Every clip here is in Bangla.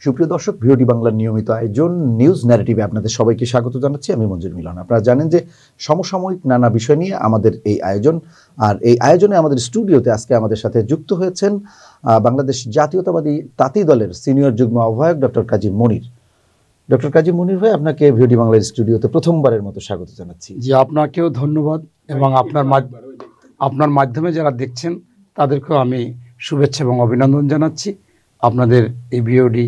সুপ্রিয় দর্শক, ভিওডি বাংলার নিয়মিত আয়োজন নিউজ ন্যারেটিভে আপনাদের সবাইকে স্বাগত জানাচ্ছি। আমি মঞ্জুর মিলন। আপনারা জানেন যে সমসাময়িক নানা বিষয় নিয়ে আমাদের এই আয়োজন, আর এই আয়োজনে আমাদের স্টুডিওতে আজকে আমাদের সাথে যুক্ত হয়েছেন বাংলাদেশ জাতীয়তাবাদী তাঁতি দলের সিনিয়র যুগ্ম আহ্বায়ক ডক্টর কাজী মনির। ডক্টর কাজী মনির ভাই, আপনাকে ভিওডি বাংলার স্টুডিওতে প্রথমবারের মতো স্বাগত জানাচ্ছি। জি, আপনাকেও ধন্যবাদ এবং আপনার মাধ্যমে যারা দেখছেন তাদেরকেও আমি শুভেচ্ছা এবং অভিনন্দন জানাচ্ছি আপনাদের এই ভিওডি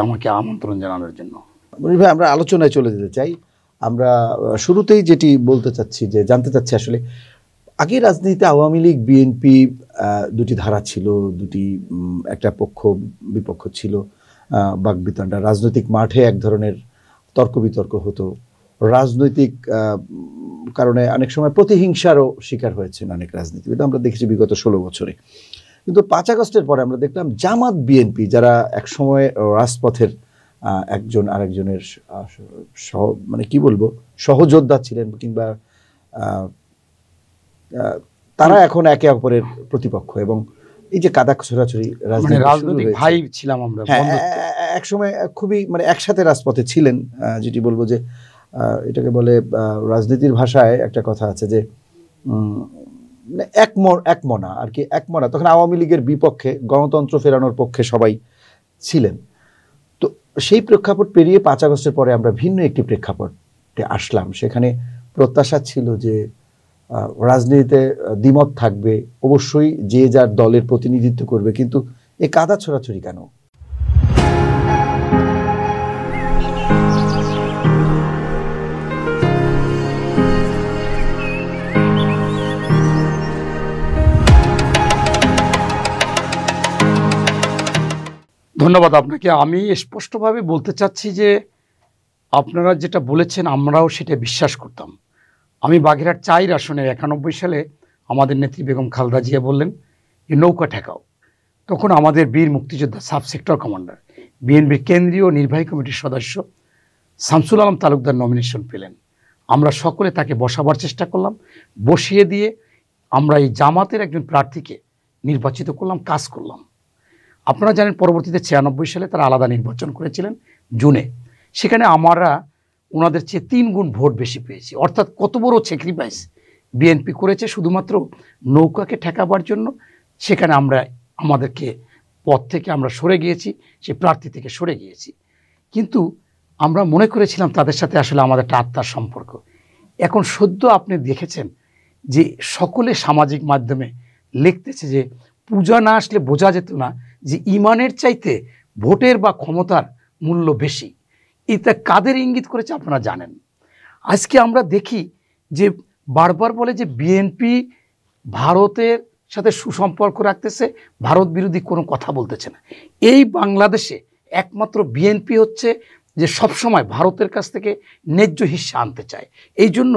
আমাকে আমন্ত্রণ জানানোর জন্য। মনির ভাই, আমরা আলোচনায় চলে যেতে চাই। আমরা শুরুতেই যেটি বলতে চাচ্ছি, যে জানতে চাচ্ছি আসলে আগে রাজনীতিতে আওয়ামী লীগ বিএনপি দুটি ধারা ছিল, দুটি একটা পক্ষ বিপক্ষ ছিল, বাকবিতণ্ডা, রাজনৈতিক মাঠে এক ধরনের তর্ক বিতর্ক হতো, রাজনৈতিক কারণে অনেক সময় প্রতিহিংসারও শিকার হয়েছেন অনেক রাজনীতিবিদ, আমরা দেখেছি বিগত 16 বছরে। কিন্তু 5 আগস্টের পরে আমরা দেখলাম জামাত বিএনপি, যারা একসময় রাজপথের একজন আরেকজনের মানে কি বলবো সহযোদ্ধা ছিলেন, কিংবা তারা এখন একে অপরের প্রতিপক্ষ, এবং এই যে কাদা ছোড়াছড়ি রাজনৈতিক ভাই ছিলাম আমরা, একসময় খুবই মানে একসাথে রাজপথে ছিলেন, যেটি বলবো যে এটাকে বলে রাজনীতির ভাষায় একটা কথা আছে যে একমনা আর কি, একমনা। তখন আওয়ামী লীগের বিপক্ষে, গণতন্ত্র ফেরানোর পক্ষে সবাই ছিলেন। তো সেই প্রেক্ষাপট পেরিয়ে 5 আগস্টের পরে আমরা ভিন্ন একটি প্রেক্ষাপটে আসলাম। সেখানে প্রত্যাশা ছিল যে রাজনীতিতে দ্বিমত থাকবে, অবশ্যই যে যার দলের প্রতিনিধিত্ব করবে, কিন্তু এই কাদা ছোড়াছড়ি কেন? ধন্যবাদ আপনাকে। আমি স্পষ্টভাবে বলতে চাচ্ছি যে আপনারা যেটা বলেছেন আমরাও সেটা বিশ্বাস করতাম। আমি বাগেরহাট 4 আসনে 91 সালে আমাদের নেত্রী বেগম খালেদা জিয়া বললেন যে নৌকা ঠেকাও। তখন আমাদের বীর মুক্তিযোদ্ধা সাব সেক্টর কমান্ডার, বিএনপির কেন্দ্রীয় নির্বাহী কমিটির সদস্য শামসুল আলম তালুকদার নমিনেশন পেলেন। আমরা সকলে তাকে বসাবার চেষ্টা করলাম, বসিয়ে দিয়ে আমরা এই জামাতের একজন প্রার্থীকে নির্বাচিত করলাম, কাজ করলাম। আপনারা জানেন পরবর্তীতে 96 সালে তারা আলাদা নির্বাচন করেছিলেন জুনে। সেখানে আমরা ওনাদের চেয়ে 3 গুণ ভোট বেশি পেয়েছি। অর্থাৎ কত বড় স্যাক্রিফাইস বিএনপি করেছে শুধুমাত্র নৌকাকে ঠেকাবার জন্য। সেখানে আমরা আমাদেরকে পথ থেকে আমরা সরে গিয়েছি, সে প্রার্থী থেকে সরে গিয়েছি। কিন্তু আমরা মনে করেছিলাম তাদের সাথে আসলে আমাদের একটা আত্মার সম্পর্ক। এখন সদ্য আপনি দেখেছেন যে সকলে সামাজিক মাধ্যমে লিখতেছে যে পূজা না আসলে বোঝা যেত না যে ইমানের চাইতে ভোটের বা ক্ষমতার মূল্য বেশি। এটা কাদের ইঙ্গিত করেছে আপনারা জানেন। আজকে আমরা দেখি যে বারবার বলে যে বিএনপি ভারতের সাথে সুসম্পর্ক রাখতেছে, ভারত বিরোধী কোনো কথা বলতেছে না। এই বাংলাদেশে একমাত্র বিএনপি হচ্ছে যে সবসময় ভারতের কাছ থেকে ন্যায্য হিস্সা আনতে চায়। এই জন্য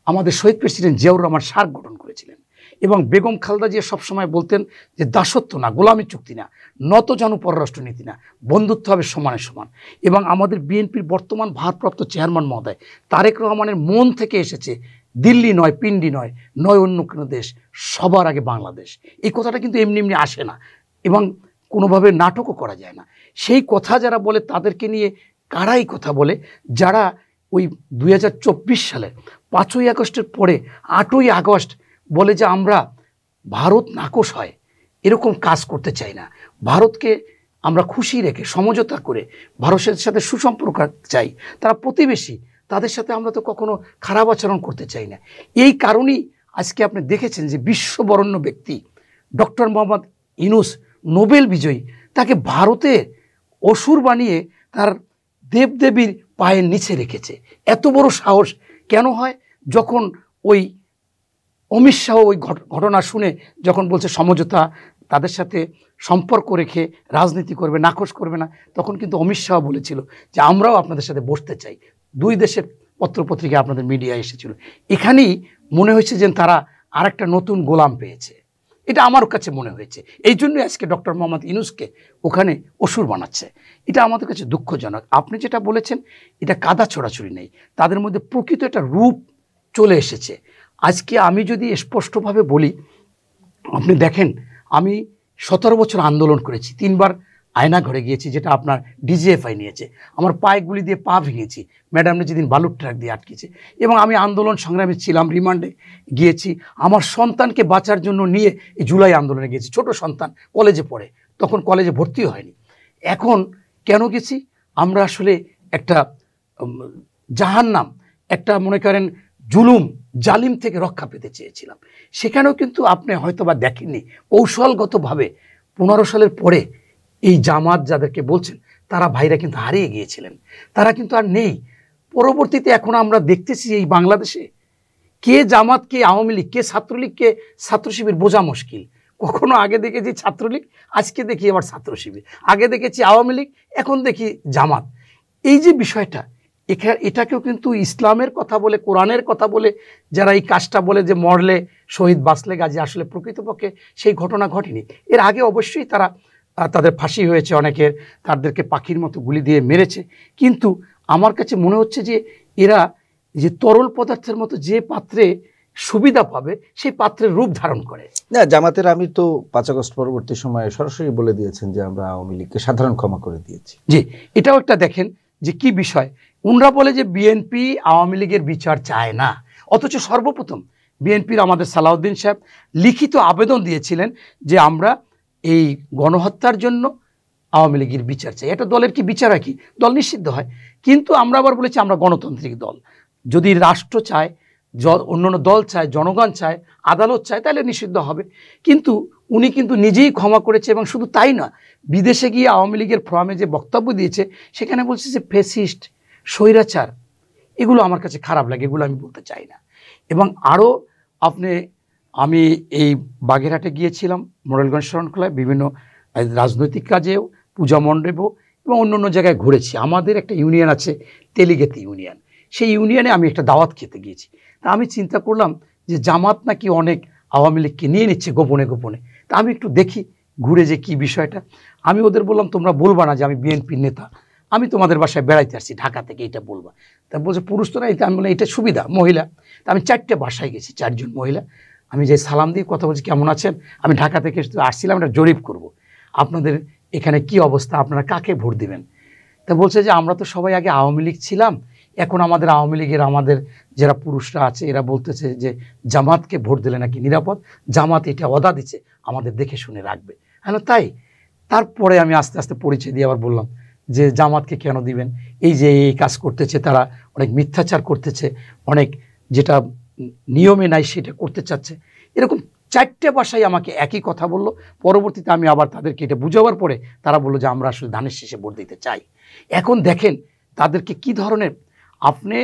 আমাদের শহীদ প্রেসিডেন্ট জিয়াউর রহমান সার্ক গঠন করেছিলেন, এবং বেগম খালেদা জিয়া সবসময় বলতেন যে দাসত্ব না, গোলামি চুক্তি না, নতজানু পররাষ্ট্রনীতি না, বন্ধুত্ব হবে সমানে সমান। এবং আমাদের বিএনপির বর্তমান ভারপ্রাপ্ত চেয়ারম্যান মহোদয় তারেক রহমানের মন থেকে এসেছে দিল্লি নয়, পিন্ডি নয়, নয় অন্য কোনো দেশ, সবার আগে বাংলাদেশ। এই কথাটা কিন্তু এমনি এমনি আসে না এবং কোনোভাবে নাটকও করা যায় না। সেই কথা যারা বলে তাদেরকে নিয়ে কারাই কথা বলে, যারা ওই 2024 সালে 5ই আগস্টের পরে 8ই আগস্ট বলে যে আমরা ভারত নাকশ হয় এরকম কাজ করতে চাই না, ভারতকে আমরা খুশি রেখে সমঝোতা করে ভারতের সাথে সুসম্পর্ক চাই, তারা প্রতিবেশী, তাদের সাথে আমরা তো কখনো খারাপ আচরণ করতে চাই না। এই কারণেই আজকে আপনি দেখেছেন যে বিশ্ববরেণ্য ব্যক্তি ডক্টর মোহাম্মদ ইউনূস, নোবেল বিজয়ী, তাকে ভারতে অসুর বানিয়ে তার দেবদেবীর পায়ের নিচে রেখেছে। এত বড় সাহস কেন হয়? যখন ওই অমিত শাহ ওই ঘটনা শুনে যখন বলছে সমঝোতা, তাদের সাথে সম্পর্ক রেখে রাজনীতি করবে, নাকশ করবে না, তখন কিন্তু অমিত শাহ বলেছিল যে আমরাও আপনাদের সাথে বসতে চাই। 2 দেশের পত্রপত্রিকা আপনাদের মিডিয়া এসেছিল। এখানেই মনে হয়েছে যে তারা আরেকটা নতুন গোলাম পেয়েছে, এটা আমার কাছে মনে হয়েছে। এই জন্যই আজকে ডক্টর মোহাম্মদ ইউনূসকে ওখানে অসুর বানাচ্ছে। এটা আমাদের কাছে দুঃখজনক। আপনি যেটা বলেছেন এটা কাদা ছোড়াছড়ি নেই, তাদের মধ্যে প্রকৃত একটা রূপ চলে এসেছে। আজকে আমি যদি স্পষ্টভাবে বলি, আপনি দেখেন আমি 17 বছর আন্দোলন করেছি, 3বার আয়না ঘরে গিয়েছি, যেটা আপনার ডিজিএফআই নিয়েছে। আমার পায়ে গুলি দিয়ে পা ভেঙেছি, ম্যাডামরা যেদিন বালুর ট্রাক দিয়ে আটকেছে। এবং আমি আন্দোলন সংগ্রামে ছিলাম, রিমান্ডে গিয়েছি। আমার সন্তানকে বাঁচার জন্য নিয়ে এই জুলাই আন্দোলনে গেছি। ছোট সন্তান, কলেজে পড়ে, তখন কলেজে ভর্তি হয়নি। এখন কেন গেছি? আমরা আসলে একটা জাহান্নাম, একটা মনে করেন জুলুম জালিম থেকে রক্ষা পেতে চেয়েছিলাম। সেখানেও কিন্তু আপনি হয়তো বা দেখেননি, কৌশলগতভাবে 15 সালের পরে এই জামাত যাদেরকে বলছেন, তারা ভাইরা কিন্তু হারিয়ে গিয়েছিলেন, তারা কিন্তু আর নেই। পরবর্তীতে এখন আমরা দেখতেছি এই বাংলাদেশে কে জামাত, কে আওয়ামী লীগ, কে ছাত্রলীগ, কে ছাত্র শিবির বোঝা মুশকিল। কখনো আগে দেখেছি ছাত্রলীগ, আজকে দেখি আবার ছাত্র শিবির। আগে দেখেছি আওয়ামী লীগ, এখন দেখি জামাত। এই যে বিষয়টা, এটাকেও কিন্তু ইসলামের কথা বলে, কোরআনের কথা বলে যারা এই কাজটা বলে যে মরলে শহীদ বাঁচলে গাজী, আসলে প্রকৃতপক্ষে সেই ঘটনা ঘটেনি। এর আগে অবশ্যই তাদের ফাঁসি হয়েছে, অনেকের তাদেরকে পাখির মতো গুলি দিয়ে মেরেছে। কিন্তু আমার কাছে মনে হচ্ছে যে এরা যে তরল পদার্থের মতো যে পাত্রে সুবিধা পাবে সেই পাত্রের রূপ ধারণ করে। না, জামাতের আমির তো 5 আগস্ট পরবর্তী সময়ে সরাসরি বলে দিয়েছেন যে আমরা আওয়ামী লীগকে সাধারণ ক্ষমা করে দিয়েছি। জি, এটাও একটা দেখেন যে কি বিষয়। উনরা বলে যে বিএনপি আওয়ামী লীগের বিচার চায় না, অথচ সর্বপ্রথম বিএনপির আমাদের সালাউদ্দিন সাহেব লিখিত আবেদন দিয়েছিলেন যে আমরা এই গণহত্যার জন্য আওয়ামী লীগের বিচার চাই। এটা দলের কি বিচার হয়? কি দল নিষিদ্ধ হয়? কিন্তু আমরা আবার বলেছি আমরা গণতান্ত্রিক দল, যদি রাষ্ট্র চায়, অন্যান্য দল চায়, জনগণ চায়, আদালত চায়, তাহলে নিষিদ্ধ হবে। কিন্তু উনি কিন্তু নিজেই ক্ষমা করেছে। এবং শুধু তাই না, বিদেশে গিয়ে আওয়ামী লীগের ফোরামে যে বক্তব্য দিয়েছে সেখানে বলছে যে ফ্যাসিস্ট, স্বৈরাচার। এগুলো আমার কাছে খারাপ লাগে, এগুলো আমি বলতে চাই না। এবং আরও আমি এই বাগেরহাটে গিয়েছিলাম, মোরেলগঞ্জ শরণখোলায়, বিভিন্ন রাজনৈতিক কাজেও, পূজা মণ্ডপেও এবং অন্য অন্য জায়গায় ঘুরেছি। আমাদের একটা ইউনিয়ন আছে, তেলিগেতি ইউনিয়ন, সেই ইউনিয়নে আমি একটা দাওয়াত খেতে গিয়েছি। তা আমি চিন্তা করলাম যে জামাত নাকি অনেক আওয়ামী লীগকে নিয়ে নিচ্ছে গোপনে গোপনে। তা আমি একটু দেখি ঘুরে যে কি বিষয়টা। আমি ওদের বললাম তোমরা বলবা না যে আমি বিএনপির নেতা, আমি তোমাদের বাসায় বেড়াইতে আসছি ঢাকা থেকে, এটা বলবা। তা বলছে পুরুষ তো না, আমি বললাম এটা সুবিধা, মহিলা। তা আমি 4টে বাসায় গেছি, 4 জন মহিলা। আমি যে সালাম দিয়ে কথা বলছি, কেমন আছেন, আমি ঢাকা থেকে আসছিলাম একটা জরিপ করব, আপনাদের এখানে কি অবস্থা, আপনারা কাকে ভোট দিবেন। তা বলছে যে আমরা তো সবাই আগে আওয়ামী লীগ ছিলাম, এখন আমাদের আওয়ামী লীগের আমাদের যারা পুরুষরা আছে এরা বলতেছে যে জামাতকে ভোট দিলে নাকি নিরাপদ, জামাত এটা ওয়াদা দিচ্ছে আমাদের দেখে শুনে রাখবে। হ্যালো, তাই? তারপরে আমি আস্তে আস্তে পরিচয় দিয়ে আবার বললাম যে জামাতকে কেন দিবেন, এই যে এই কাজ করতেছে, তারা অনেক মিথ্যাচার করতেছে, অনেক যেটা নিয়মে নাই সেটা করতে চাচ্ছে। এরকম 4টে বাসায় আমাকে একই কথা বললো। পরবর্তীতে আমি আবার তাদেরকে এটা বুঝাবার পরে তারা বললো যে আমরা আসলে ধানের শেষে ভোট দিতে চাই। এখন দেখেন তাদেরকে কি ধরনের। আপনি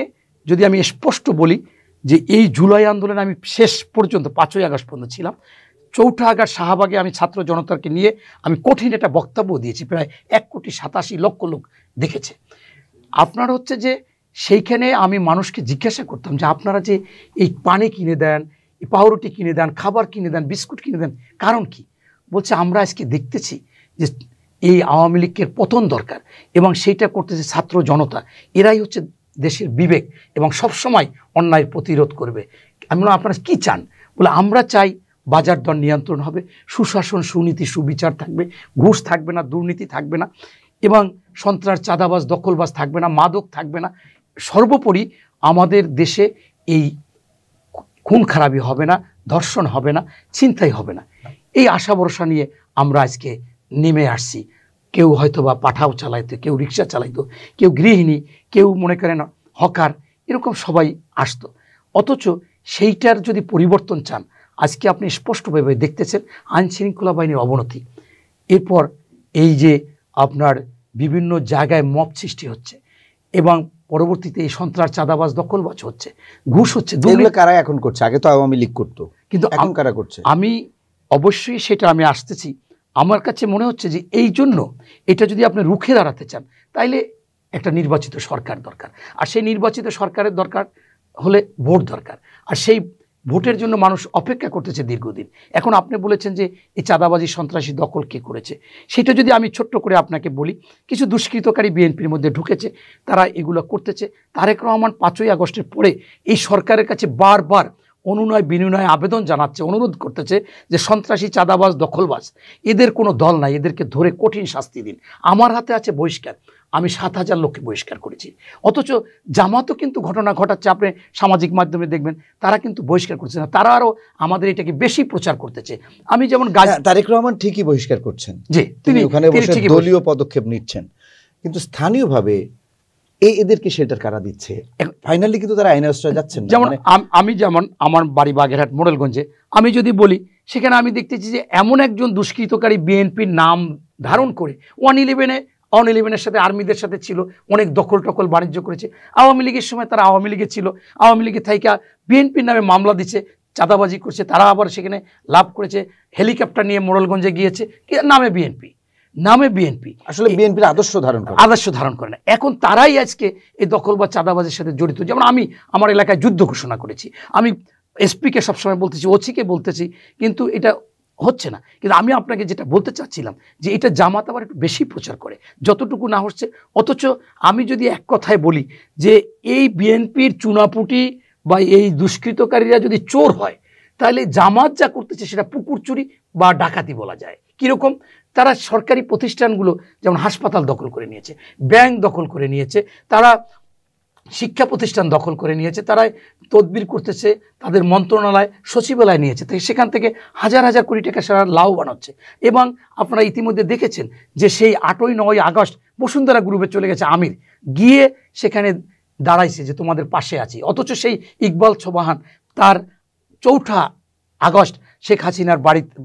যদি আমি স্পষ্ট বলি যে এই জুলাই আন্দোলনে আমি শেষ পর্যন্ত 5ই আগস্ট পর্যন্ত ছিলাম। 4ঠা আগস্ট শাহবাগে আমি ছাত্র জনতাকে নিয়ে আমি কঠিন একটা বক্তব্য দিয়েছি, প্রায় 1,87,00,000 লোক দেখেছে। আপনার হচ্ছে যে সেইখানে আমি মানুষকে জিজ্ঞাসা করতাম যে আপনারা যে এই পানি কিনে দেন, এই পাউরুটি কিনে দেন, খাবার কিনে দেন, বিস্কুট কিনে দেন, কারণ কি? বলছে আমরা আজকে দেখতেছি যে এই আওয়ামী লীগের পতন দরকার এবং সেইটা করতেছে ছাত্র জনতা, এরাই হচ্ছে দেশের বিবেক এবং সবসময় অন্যায় প্রতিরোধ করবে। আমি বললাম আপনারা কি চান? বলে আমরা চাই বাজার দর নিয়ন্ত্রণ হবে, সুশাসন, সুনীতি, সুবিচার থাকবে, ঘুষ থাকবে না, দুর্নীতি থাকবে না, এবং সন্ত্রাস, চাঁদাবাজ, দখলবাজ থাকবে না, মাদক থাকবে না। সর্বোপরি আমাদের দেশে এই খুন খারাপি হবে না, ধর্ষণ হবে না, ছিনতাই হবে না। এই আশা ভরসা নিয়ে আমরা আজকে নেমে আসছি। কেউ হয়তো বা পাঠাও চালাইতো, কেউ রিক্সা চালাইতো, কেউ গৃহিণী, কেউ মনে করেন হকার, এরকম সবাই আসতো। অথচ সেইটার যদি পরিবর্তন চান, আজকে আপনি স্পষ্টভাবে দেখতেছেন আইনশৃঙ্খলা বাহিনীর অবনতি। এরপর এই যে আপনার বিভিন্ন জায়গায় মব সৃষ্টি হচ্ছে এবং পরবর্তীতে এই সন্ত্রাস, চাঁদাবাজ, দখলবাজ হচ্ছে, ঘুষ হচ্ছে। কারা এখন করছে? আগে তো আওয়ামী লীগ করতো, কিন্তু এখন কারা করছে? আমি অবশ্যই সেটা আমি আসতেছি। আমার কাছে মনে হচ্ছে যে এই জন্য এটা যদি আপনি রুখে দাঁড়াতে চান তাইলে একটা নির্বাচিত সরকার দরকার। আর সেই নির্বাচিত সরকারের দরকার হলে ভোট দরকার। আর সেই ভোটের জন্য মানুষ অপেক্ষা করতেছে দীর্ঘদিন। এখন আপনি বলেছেন যে এই চাঁদাবাজি, সন্ত্রাসী, দখল কে করেছে, সেটা যদি আমি ছোট্ট করে আপনাকে বলি, কিছু দুষ্কৃতকারী বিএনপির মধ্যে ঢুকেছে, তারা এগুলো করতেছে। তারেক রহমান 5ই আগস্টের পরে এই সরকারের কাছে বারবার অনুনয় বিনয় আবেদন জানাচ্ছে, অনুরোধ করতেছে যে সন্ত্রাসী, চাঁদাবাজ, দখলবাজ এদের কোনো দল নাই, এদেরকে ধরে কঠিন শাস্তি দিন। আমার হাতে আছে বহিষ্কার, আমি 7,000 লোককে বহিষ্কার করেছি। অথচ জামাতও কিন্তু ঘটনা ঘটাচ্ছে, আপনি সামাজিক মাধ্যমে দেখবেন তারা কিন্তু বহিষ্কার করছে না, তারা আরও আমাদের এটাকে বেশি প্রচার করতেছে। আমি যেমন তারেক রহমান ঠিকই বহিষ্কার করছেন, জি, তিনি ওখানে বসে দলীয় পদক্ষেপ নিচ্ছেন, কিন্তু স্থানীয়ভাবে এদেরকে শেল্টার কারা দিচ্ছে? ফাইনালি কিন্তু তারা আইনের আশ্রয় যাচ্ছেন। যেমন আমি যেমন আমার বাড়ি বাগেরহাট মোড়েলগঞ্জে, আমি যদি বলি সেখানে আমি দেখতেছি যে এমন একজন দুষ্কৃতকারী বিএনপির নাম ধারণ করে 111-এর সাথে আর্মিদের সাথে ছিল, অনেক দখল টকল বাণিজ্য করেছে। আওয়ামী লীগের সময় তারা আওয়ামী লীগে ছিল, আওয়ামী লীগের থাইকা বিএনপির নামে মামলা দিচ্ছে, চাঁদাবাজি করছে, তারা আবার সেখানে লাভ করেছে, হেলিকপ্টার নিয়ে মোড়েলগঞ্জে গিয়েছে, নামে বিএনপি আসলে বিএনপির আদর্শ ধারণ করে না। এখন তারাই আজকে এই দখল বা চাঁদাবাজের সাথে জড়িত। যেমন আমি আমার এলাকায় যুদ্ধ ঘোষণা করেছি, আমি এসপিকে সবসময় বলতেছি, ওসিকে বলতেছি, কিন্তু এটা হচ্ছে না। কিন্তু আমি আপনাকে যেটা বলতে চাচ্ছিলাম যে এটা জামাত আবার একটু বেশি প্রচার করে, যতটুকু না হচ্ছে। অথচ আমি যদি এক কথায় বলি যে এই বিএনপির চুনাপুটি বা এই দুষ্কৃতকারীরা যদি চোর হয়, তাহলে জামাত যা করতেছে সেটা পুকুর চুরি বা ডাকাতি বলা যায়। কীরকম? তারা সরকারি প্রতিষ্ঠানগুলো যেমন হাসপাতাল দখল করে নিয়েছে, ব্যাংক দখল করে নিয়েছে, তারা শিক্ষা প্রতিষ্ঠান দখল করে নিয়েছে, তারা তদবির করতেছে, তাদের মন্ত্রণালয়, সচিবালয় নিয়েছে, তাই সেখান থেকে হাজার হাজার কোটি টাকা সারা লাভবান হচ্ছে। এবং আপনারা ইতিমধ্যে দেখেছেন যে সেই 8-9 আগস্ট বসুন্ধরা গ্রুপে চলে গেছে আমির, গিয়ে সেখানে দাঁড়াইছে যে তোমাদের পাশে আছি। অথচ সেই ইকবাল সোবাহান তার 4 আগস্ট শেখ হাসিনার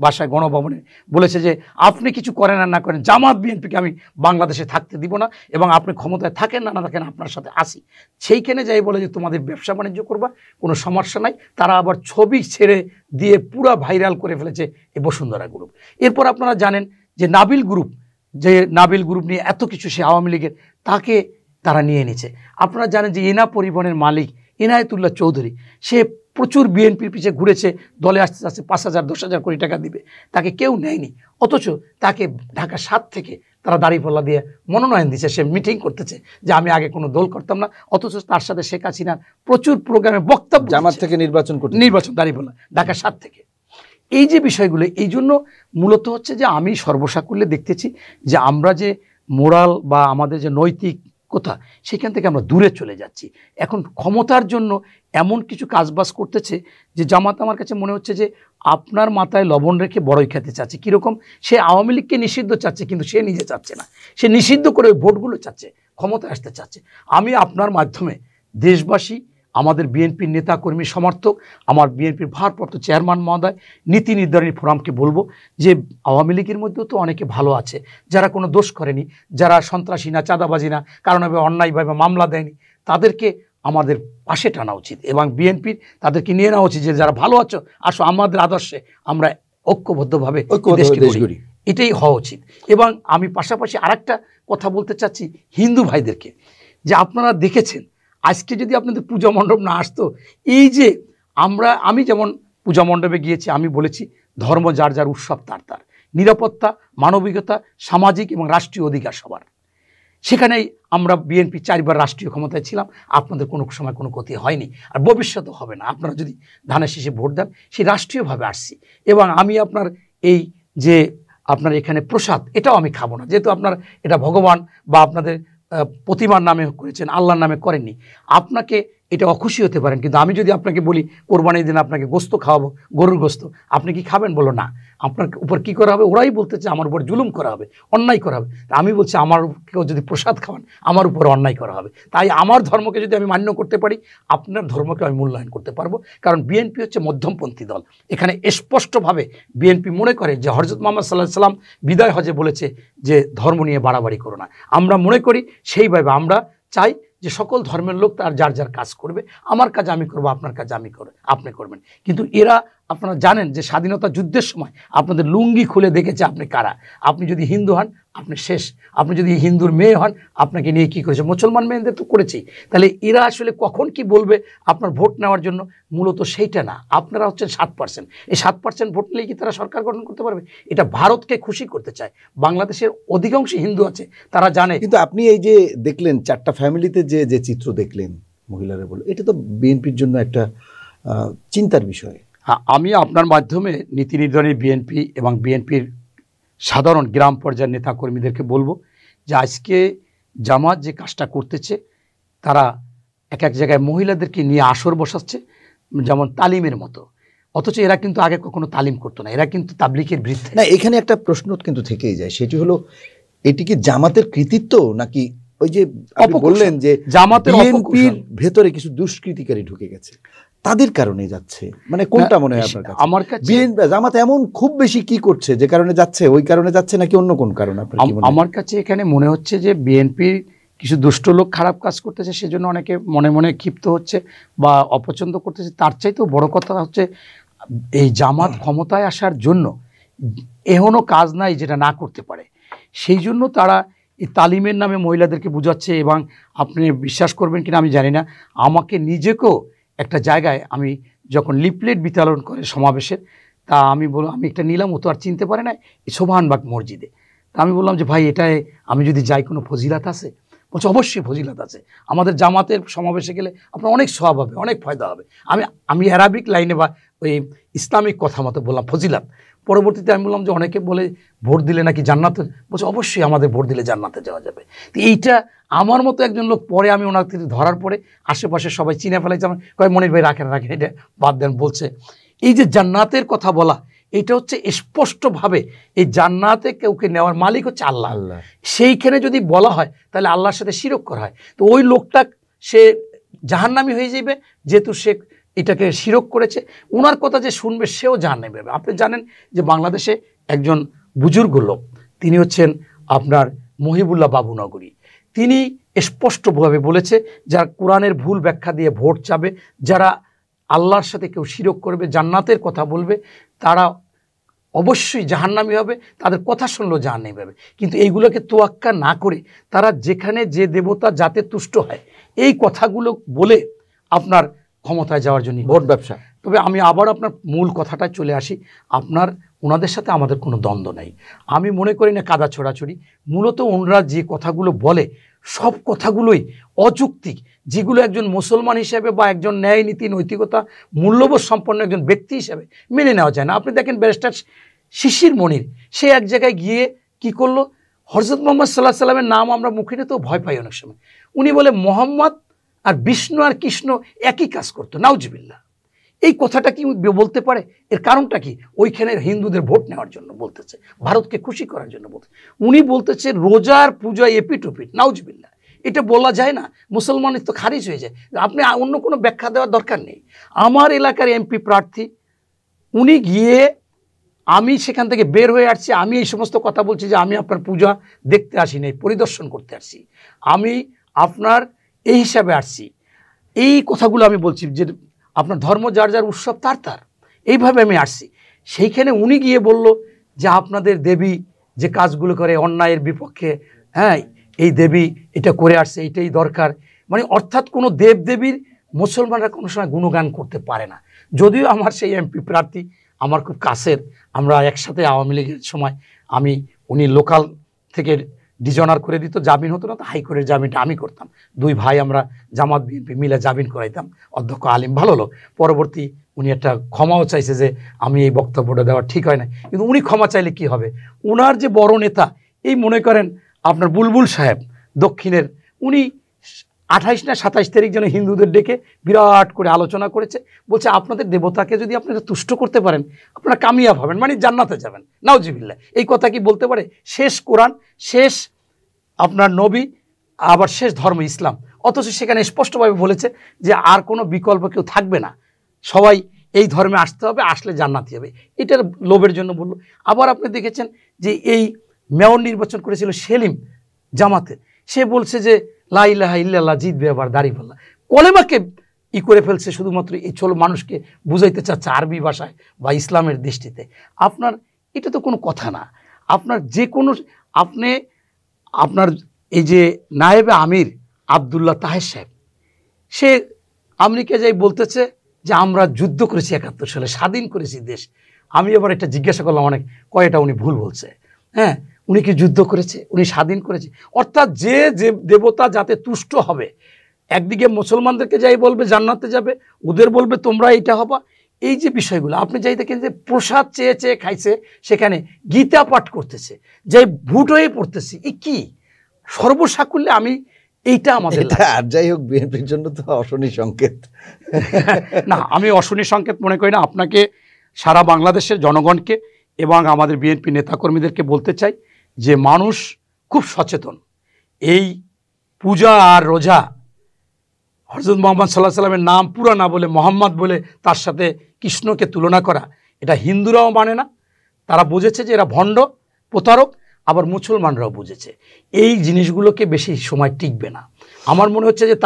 বাসায় গণভবনে বলেছে যে আপনি কিছু করেন আর না করেন, জামাত বিএনপিকে আমি বাংলাদেশে থাকতে দিব না, এবং আপনি ক্ষমতায় থাকেন না থাকেন আপনার সাথে আসি। সেইখানে যাই বলে যে তোমাদের ব্যবসা বাণিজ্য করবা, কোনো সমস্যা নাই। তারা আবার ছবি ছেড়ে দিয়ে পুরা ভাইরাল করে ফেলেছে এই বসুন্ধরা গ্রুপ। এরপর আপনারা জানেন যে নাবিল গ্রুপ নিয়ে এত কিছু, সে আওয়ামী লীগের, তাকে তারা নিয়ে নিয়েছে। আপনারা জানেন যে এনা পরিবহনের মালিক ইনায়েতুল্লাহ চৌধুরী, সে প্রচুর বিএনপির পিছিয়ে ঘুরেছে, দলে আসতে আসতে 5,000-10,000 কোটি টাকা দিবে, তাকে কেউ নেয়নি। অথচ তাকে ঢাকা 7 থেকে তারা দাঁড়িপাল্লা দিয়ে মনোনয়ন দিচ্ছে, সে মিটিং করতেছে যে আমি আগে কোনো দল করতাম না। অথচ তার সাথে শেখ হাসিনার প্রচুর প্রোগ্রামে বক্তব্য, জামাত থেকে নির্বাচন দাঁড়িপাল্লা ঢাকা 7 থেকে। এই যে বিষয়গুলো, এই জন্য মূলত হচ্ছে যে আমি সর্বসাকুল্যে দেখতেছি যে আমরা যে মোরাল বা আমাদের যে নৈতিক কথা, সেখান থেকে আমরা দূরে চলে যাচ্ছি। এখন ক্ষমতার জন্য এমন কিছু কাজবাজ করতেছে যে জামাত আমার কাছে মনে হচ্ছে যে আপনার মাথায় লবণ রেখে বড়ই খেতে চাচ্ছে। কীরকম? সে আওয়ামী লীগকে নিষিদ্ধ চাচ্ছে, কিন্তু সে নিজে চাচ্ছে না, সে নিষিদ্ধ করে ওই ভোটগুলো চাচ্ছে, ক্ষমতায় আসতে চাচ্ছে। আমি আপনার মাধ্যমে দেশবাসী, আমাদের বিএনপির নেতাকর্মী সমর্থক, আমার বিএনপির ভারপ্রাপ্ত চেয়ারম্যান মহোদয়, নীতি নির্ধারণী ফোরামকে বলবো যে আওয়ামী লীগের মধ্যেও তো অনেকে ভালো আছে, যারা কোনো দোষ করেনি, যারা সন্ত্রাসী না, চাঁদাবাজি না, কারণভাবে অন্যায়ভাবে মামলা দেয়নি, তাদেরকে আমাদের পাশে টানা উচিত এবং বিএনপির তাদেরকে নিয়ে নেওয়া উচিত যে যারা ভালো আছো, আসো আমাদের আদর্শে আমরা ঐক্যবদ্ধভাবে গড়ি, এটাই হওয়া উচিত। এবং আমি পাশাপাশি আরেকটা কথা বলতে চাচ্ছি হিন্দু ভাইদেরকে, যে আপনারা দেখেছেন আজকে যদি আপনাদের পূজা মণ্ডপ না আসতো, এই যে আমি যেমন পূজা মণ্ডপে গিয়েছি, আমি বলেছি ধর্ম যার যার, উৎসব তার তার, নিরাপত্তা, মানবিকতা, সামাজিক এবং রাষ্ট্রীয় অধিকার সবার। সেখানেই আমরা বিএনপি 4 বার রাষ্ট্রীয় ক্ষমতায় ছিলাম, আপনাদের কোনো সময় কোনো ক্ষতি হয়নি, আর ভবিষ্যতেও হবে না। আপনারা যদি ধানের শীষে ভোট দেন, সেই রাষ্ট্রীয়ভাবে আসছি। এবং আমি আপনার এই যে আপনার এখানে প্রসাদ, এটাও আমি খাবো না, যেহেতু আপনার এটা ভগবান বা আপনাদের প্রতিমার নামে করেছেন, আল্লাহর নামে করেননি। আপনাকে এটা অখুশি হতে পারেন, কিন্তু আমি যদি আপনাকে বলি কোরবানির দিন আপনাকে গোস্ত খাওয়াবো, গরুর গোস্ত, আপনি কি খাবেন? বলো না। আপনার উপর কি করা হবে? ওরাই বলতেছে আমার উপর জুলুম করা হবে, অন্যায় করা হবে। আমি বলছি আমার কেউ যদি প্রসাদ খাওয়ান, আমার উপর অন্যায় করা হবে। তাই আমার ধর্মকে যদি আমি মান্য করতে পারি, আপনার ধর্মকে আমি মূল্যায়ন করতে পারবো। কারণ বিএনপি হচ্ছে মধ্যমপন্থী দল। এখানে স্পষ্টভাবে বিএনপি মনে করে যে হযরত মুহাম্মদ সাল্লাল্লাহু আলাইহি সাল্লাম বিদায় হজে বলেছে যে ধর্ম নিয়ে বাড়াবাড়ি করো না। আমরা মনে করি সেইভাবে আমরা চাই যে সকল ধর্মের লোক তার যার যার কাজ করবে, আমার কাজ আমি করবো, আপনার কাজ আপনি করবেন। কিন্তু এরা, আপনারা জানেন যে স্বাধীনতা যুদ্ধের সময় আপনাদের লুঙ্গি খুলে দেখেছে আপনি কারা। আপনি যদি হিন্দু হন আপনি শেষ, আপনি যদি হিন্দুর মেয়ে হন আপনাকে নিয়ে কী করেছে, মুসলমান মেয়েদের তো করেছেই। তাহলে এরা আসলে কখন কি বলবে আপনার ভোট নেওয়ার জন্য, মূলত সেইটা না। আপনারা হচ্ছেন 7%, এই 7% ভোট নিলেই কি তারা সরকার গঠন করতে পারবে? এটা ভারতকে খুশি করতে চায়। বাংলাদেশের অধিকাংশ হিন্দু আছে, তারা জানে। কিন্তু আপনি এই যে দেখলেন 4টা ফ্যামিলিতে যে চিত্র দেখলেন মহিলারা বলে, এটা তো বিএনপির জন্য একটা চিন্তার বিষয়। হ্যাঁ, আমি আপনার মাধ্যমে নীতি নির্ধারণী বিএনপি এবং বিএনপির সাধারণ গ্রাম পর্যায়ের নেতাকর্মীদেরকে বলবো যে আজকে জামাত যে কাজটা করতেছে, তারা এক এক জায়গায় মহিলাদেরকে নিয়ে আসর বসাচ্ছে, যেমন তালিমের মতো, অথচ এরা কিন্তু আগে কখনো তালিম করতো না, এরা কিন্তু তাবলিগের বিরুদ্ধে। না, এখানে একটা প্রশ্ন কিন্তু থেকেই যায়, সেটি হলো এটি কি জামাতের কৃতিত্ব নাকি ওই যে আপনি বললেন যে জামাতের বিএনপির ভেতরে কিছু দুষ্কৃতিকারী ঢুকে গেছে, তাদের কারণে যাচ্ছে? মানে কোনটা মনে হয় আপনার কাছে? আমার কাছে জামাত এমন খুব বেশি কি করছে যে কারণে যাচ্ছে, ওই কারণে যাচ্ছে নাকি অন্য কোন কারণ আপনার কি মনে হয়? আমার কাছে এখানে মনে হচ্ছে যে বিএনপির কিছু দুষ্ট লোক খারাপ কাজ করতেছে, সেজন্য অনেকে মনে মনে ক্ষিপ্ত হচ্ছে বা অপছন্দ করতেছে। তার চাইতেও বড় কথা হচ্ছে এই জামাত ক্ষমতায় আসার জন্য এমনও কাজ নাই যেটা না করতে পারে, সেই জন্য তারা এই তালিমের নামে মহিলাদেরকে বুঝাচ্ছে। এবং আপনি বিশ্বাস করবেন কিনা আমি জানি না, আমাকে নিজেকেও একটা জায়গায় আমি যখন লিফলেট বিতরণ করে সমাবেশের, তা আমি একটা নিলাম, ও তো আর চিনতে পারে না, এই সোবহানবাগ মসজিদে। তা আমি বললাম যে ভাই, এটায় আমি যদি যাই কোনো ফজিলাত আছে? বলছে অবশ্যই ফজিলাত আছে, আমাদের জামাতের সমাবেশে গেলে আপনার অনেক সওয়াব হবে, অনেক ফায়দা হবে। আমি অ্যারাবিক লাইনে বা ওই ইসলামিক কথা মতো বললাম ফজিলাত। পরবর্তীতে আমি বললাম যে অনেকে বলে ভোট দিলে নাকি জান্নাতে, বলছে অবশ্যই আমাদের ভোট দিলে জান্নাতে যাওয়া যাবে। তো এইটা আমার মতো একজন লোক, পরে আমি ওনার থেকে ধরার পরে আশেপাশে সবাই চিনে ফেলাইছে, আমার কয় মনির ভাই রাখেন, এটা বাদ দেন। বলছে এই যে জান্নাতের কথা বলা, এটা হচ্ছে স্পষ্টভাবে এই জান্নাতে কাউকে নেওয়ার মালিক হচ্ছে আল্লাহ। সেইখানে যদি বলা হয় তাহলে আল্লাহর সাথে শিরক করা হয়, তো ওই লোকটা সে জাহান্নামী হয়ে যাবে, যেহেতু সে এটাকে শিরক করেছে। ওনার কথা যে শুনবে সেও জাহান্নামী হবে। আপনি জানেন যে বাংলাদেশে একজন বুজুর্গ লোক, তিনি হচ্ছেন আপনার মহিবুল্লাহ বাবুনগরী। তিনি স্পষ্টভাবে বলেছে, যারা কোরআনের ভুল ব্যাখ্যা দিয়ে ভোট চাবে, যারা আল্লাহর সাথে কেউ শিরক করবে, জান্নাতের কথা বলবে, তারা অবশ্যই জাহান্নামী হবে, তাদের কথা শুনলেও জাহান্নামী হবে। কিন্তু এইগুলোকে তোয়াক্কা না করে তারা যেখানে যে দেবতা যাতে তুষ্ট হয় এই কথাগুলো বলে আপনার ক্ষমতায় যাওয়ার জন্য ভোট ব্যবসা। তবে আমি আবার আপনার মূল কথাটায় চলে আসি, আপনার ওনাদের সাথে আমাদের কোনো দ্বন্দ্ব নাই। আমি মনে করি না কাদা ছোড়াছড়ি, মূলত ওনারা যে কথাগুলো বলে সব কথাগুলোই অযৌক্তিক, যেগুলো একজন মুসলমান হিসেবে বা একজন ন্যায় নীতি নৈতিকতা মূল্যবোধ সম্পন্ন একজন ব্যক্তি হিসেবে মেনে নেওয়া যায় না। আপনি দেখেন ব্যারিস্টার শিশির মনির, সে এক জায়গায় গিয়ে কি করলো, হযরত মুহাম্মদ সাল্লাল্লাহু আলাইহি ওয়াসাল্লামের নাম আমরা মুখে নিতেও ভয় পাই অনেক সময়। উনি বলে মোহাম্মদ আর বিষ্ণু আর কৃষ্ণ একই কাজ করতো, নাউজুবিল্লাহ। এই কথাটা কি বলতে পারে? এর কারণটা কি? ওইখানে হিন্দুদের ভোট নেওয়ার জন্য বলতেছে, ভারতকে খুশি করার জন্য বলতে। উনি বলতেছে রোজার পূজা এপিটোপিট, নাউজুবিল্লাহ। এটা বলা যায় না, মুসলমানের তো খারিজ হয়ে যায়। আপনি অন্য কোনো ব্যাখ্যা দেওয়ার দরকার নেই। আমার এলাকার এমপি প্রার্থী, উনি গিয়ে, আমি সেখান থেকে বের হয়ে আসছি, আমি এই সমস্ত কথা বলছি যে আমি আপনার পূজা দেখতে আসি নাই, পরিদর্শন করতে আসছি, আমি আপনার এই হিসাবে আসছি। এই কথাগুলো আমি বলছি যে আপনার ধর্ম যার যার উৎসব তার তার, এইভাবে আমি আসছি। সেইখানে উনি গিয়ে বলল যে আপনাদের দেবী যে কাজগুলো করে অন্যায়ের বিপক্ষে, হ্যাঁ এই দেবী এটা করে আসছে, এইটাই দরকার। মানে অর্থাৎ কোনো দেবদেবীর মুসলমানরা কোনো সময় গুণগান করতে পারে না। যদিও আমার সেই এমপি প্রার্থী আমার খুব কাছের, আমরা একসাথে আওয়ামী লীগের সময় উনি লোকাল থেকে ডিজনার করে দিত, জামিন হতো না, তো হাইকোর্টের জামিনটা আমি করতাম। দুই ভাই আমরা জামাত বিএনপি মিলে জামিন করাইতাম। অধ্যক্ষ আলিম ভালো লোক, পরবর্তী উনি একটা ক্ষমাও চাইছে যে আমি এই বক্তব্যটা দেওয়া ঠিক হয় না, কিন্তু উনি ক্ষমা চাইলে কি হবে? উনার যে বড় নেতা, এই মনে করেন আপনার বুলবুল সাহেব দক্ষিণের, উনি 28 না 27 তারিখ যেন হিন্দুদের ডেকে বিরাট করে আলোচনা করেছে, বলছে আপনাদের দেবতাকে যদি আপনারা তুষ্ট করতে পারেন আপনারা কামিয়াব হবেন, মানে জান্নাতে যাবেন, নাউজুবিল্লাহ। এই কথা কি বলতে পারে? শেষ কোরআন, শেষ আপনার নবী, আবার শেষ ধর্ম ইসলাম, অথচ সেখানে স্পষ্টভাবে বলেছে যে আর কোনো বিকল্প কেউ থাকবে না, সবাই এই ধর্মে আসতে হবে, আসলে জান্নাতি হবে। এটার লোভের জন্য বলল। আবার আপনি দেখেছেন যে এই মেয়র নির্বাচন করেছিল সেলিম জামাতে, সে বলছে যে লা ইলাহা ইল্লাল্লাহ জিতবে, আবার দাঁড়িপাল্লা কলেমাকে করে ফেলছে, শুধুমাত্র এই মানুষকে বুঝাইতে চাচ্ছে আরবি ভাষায় বা ইসলামের দৃষ্টিতে। আপনার এটা তো কোনো কথা না। আপনার যে কোনো আপনার এই যে নায়েবে আমির আবদুল্লাহ তাহের সাহেব, সে আমেরিকা যাই বলতেছে যে আমরা যুদ্ধ করেছি 71 সালে, স্বাধীন করেছি দেশ। আমি আবার এটা জিজ্ঞাসা করলাম অনেক, কয়টা উনি ভুল বলছে। হ্যাঁ, উনি কি যুদ্ধ করেছে? উনি স্বাধীন করেছে। অর্থাৎ যে দেবতা যাতে তুষ্ট হবে একদিকে মুসলমানদেরকে যাই বলবে জান্নাতে যাবে, ওদের বলবে তোমরা এইটা হবা। এই যে বিষয়গুলো আপনি যাই দেখেন যে প্রসাদ চেয়ে চেয়ে খাইছে, সেখানে গীতা পাঠ করতেছে, যে ভুট হয়ে পড়তেছে, এ কি সর্বসাকুল্যে আমি এইটা আমাদের আর যাই হোক বিএনপির জন্য তো অশনি সংকেত। না, আমি অশনি সংকেত মনে করি না। আপনাকে সারা বাংলাদেশের জনগণকে এবং আমাদের বিএনপি নেতাকর্মীদেরকে বলতে চাই যে মানুষ খুব সচেতন। এই পূজা আর রোজা, হযরত মুহাম্মদ সাল্লাল্লাহু আলাইহি সাল্লামের নাম পুরা না বলে মোহাম্মদ বলে তার সাথে কৃষ্ণকে তুলনা করা, এটা হিন্দুরাও মানে না। তারা বুঝেছে যে এরা ভণ্ড প্রতারক, আবার মুসলমানরাও বুঝেছে এই জিনিসগুলোকে বেশি সময় টিকবে না। আমার মনে হচ্ছে যে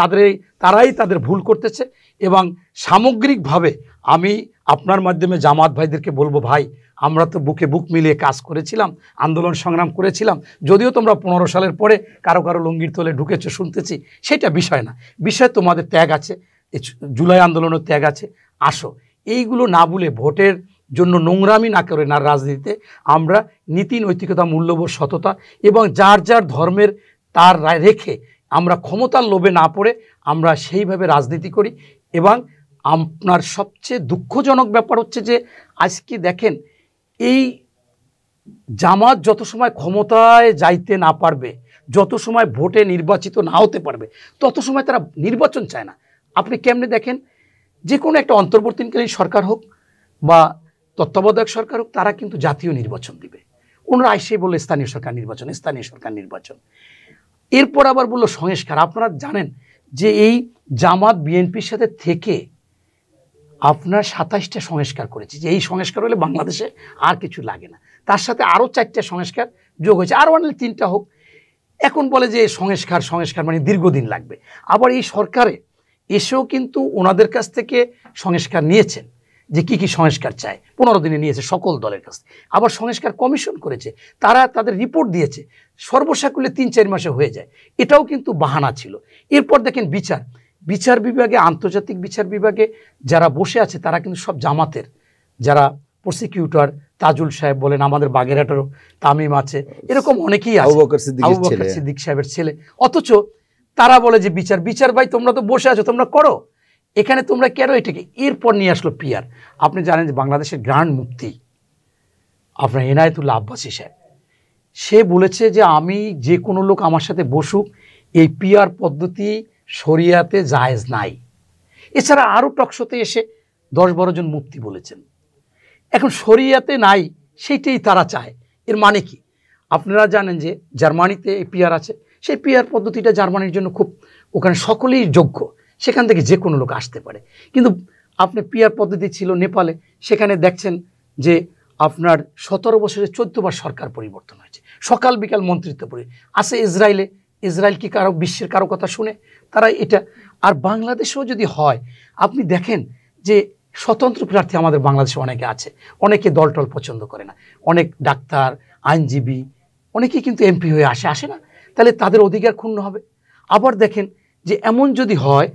তারাই তাদের ভুল করতেছে। এবং সামগ্রিকভাবে আমি আপনার মাধ্যমে জামাত ভাইদেরকে বলবো, ভাই আমরা তো বুকে বুক মিলিয়ে কাজ করেছিলাম, আন্দোলন সংগ্রাম করেছিলাম, যদিও তোমরা 15 সালের পরে কারো কারো লুঙ্গির তলে ঢুকেছো শুনতেছি, সেটা বিষয় না। বিষয় তোমাদের ত্যাগ আছে, জুলাই আন্দোলনের ত্যাগ আছে। আসো, এইগুলো না ভুলে ভোটের জন্য নোংরামি না করে না, রাজনীতিতে আমরা নীতি নৈতিকতা মূল্যবোধ সততা এবং যার যার ধর্মের তার রেখে আমরা ক্ষমতার লোভে না পড়ে আমরা সেইভাবে রাজনীতি করি। এবং আপনার সবচেয়ে দুঃখজনক ব্যাপার হচ্ছে যে আজকে দেখেন এই জামাত যত সময় ক্ষমতায় যাইতে না পারবে, যত সময় ভোটে নির্বাচিত না হতে পারবে, তত সময় তারা নির্বাচন চায় না। আপনি কেমনে দেখেন, যে কোনো একটা অন্তর্বর্তীকালীন সরকার হোক বা তত্ত্বাবধায়ক সরকার হোক, তারা কিন্তু জাতীয় নির্বাচন দিবে। ওনারা আইসে বললো স্থানীয় সরকার নির্বাচন, স্থানীয় সরকার নির্বাচন। এরপর আবার বললো সংস্কার। আপনারা জানেন যে এই জামাত বিএনপির সাথে থেকে আপনার 27টা সংস্কার করেছে, যে এই সংস্কার হলে বাংলাদেশে আর কিছু লাগে না। তার সাথে আরও 4টা সংস্কার যোগ হয়েছে, আরও আনলে 3টা হোক। এখন বলে যে সংস্কার মানে দীর্ঘদিন লাগবে। আবার এই সরকারে এসেও কিন্তু ওনাদের কাছ থেকে সংস্কার নিয়েছেন, যে কি কি সংস্কার চায় 15 দিনে নিয়েছে সকল দলের কাছে। আবার সংস্কার কমিশন করেছে, তারা তাদের রিপোর্ট দিয়েছে, সর্বসাকুল্যে 3-4 মাসে হয়ে যায়। এটাও কিন্তু বাহানা ছিল। এরপর দেখেন বিচার বিভাগে, আন্তর্জাতিক বিচার বিভাগে যারা বসে আছে তারা কিন্তু সব জামাতের, যারা প্রসিকিউটর তাজুল সাহেব বলেন, আমাদের বাগেরহাটেরও তামিম আছে, এরকম অনেকেই আছে, আবু বকর সিদ্দিক সাহেবের ছেলে। অথচ তারা বলে যে বিচার ভাই তোমরা তো বসে আছো, তোমরা করো, এখানে তোমরা কেন এটাকে। এরপর নিয়ে আসলো পিআর। আপনি জানেন যে বাংলাদেশের গ্র্যান্ড মুফতি আপনার এনায়েতুল্লাহ আব্বাসী সাহেব, সে বলেছে যে আমি যে কোনো লোক আমার সাথে বসুক, এই পিআর পদ্ধতি শরিয়াতে জায়েজ নাই। এছাড়া আরও টকশোতে এসে 10-12 জন মুফতি বলেছেন। এখন শরিয়াতে নাই, সেইটাই তারা চায়। এর মানে কি? আপনারা জানেন যে জার্মানিতে পিআর আছে, সেই পিআর পদ্ধতিটা জার্মানির জন্য খুব, ওখানে সকলেই যোগ্য, সেখান থেকে যে কোনো লোক আসতে পারে। কিন্তু আপনি পিআর পদ্ধতি ছিল নেপালে, সেখানে দেখছেন যে আপনার 17 বছরে 14 বার সরকার পরিবর্তন হয়েছে, সকাল বিকাল মন্ত্রিত্ব পরি আছে। ইসরায়েল কি কারো বিশ্বের কারো কথা শুনে? তারা এটা। আর বাংলাদেশেও যদি হয়, আপনি দেখেন যে স্বতন্ত্র প্রার্থী আমাদের বাংলাদেশে অনেকে আছে, অনেকে দলটল পছন্দ করে না, অনেক ডাক্তার, আইনজীবী অনেকেই কিন্তু এমপি হয়ে আসে না, তাহলে তাদের অধিকার ক্ষুণ্ণ হবে। আবার দেখেন যে এমন যদি হয়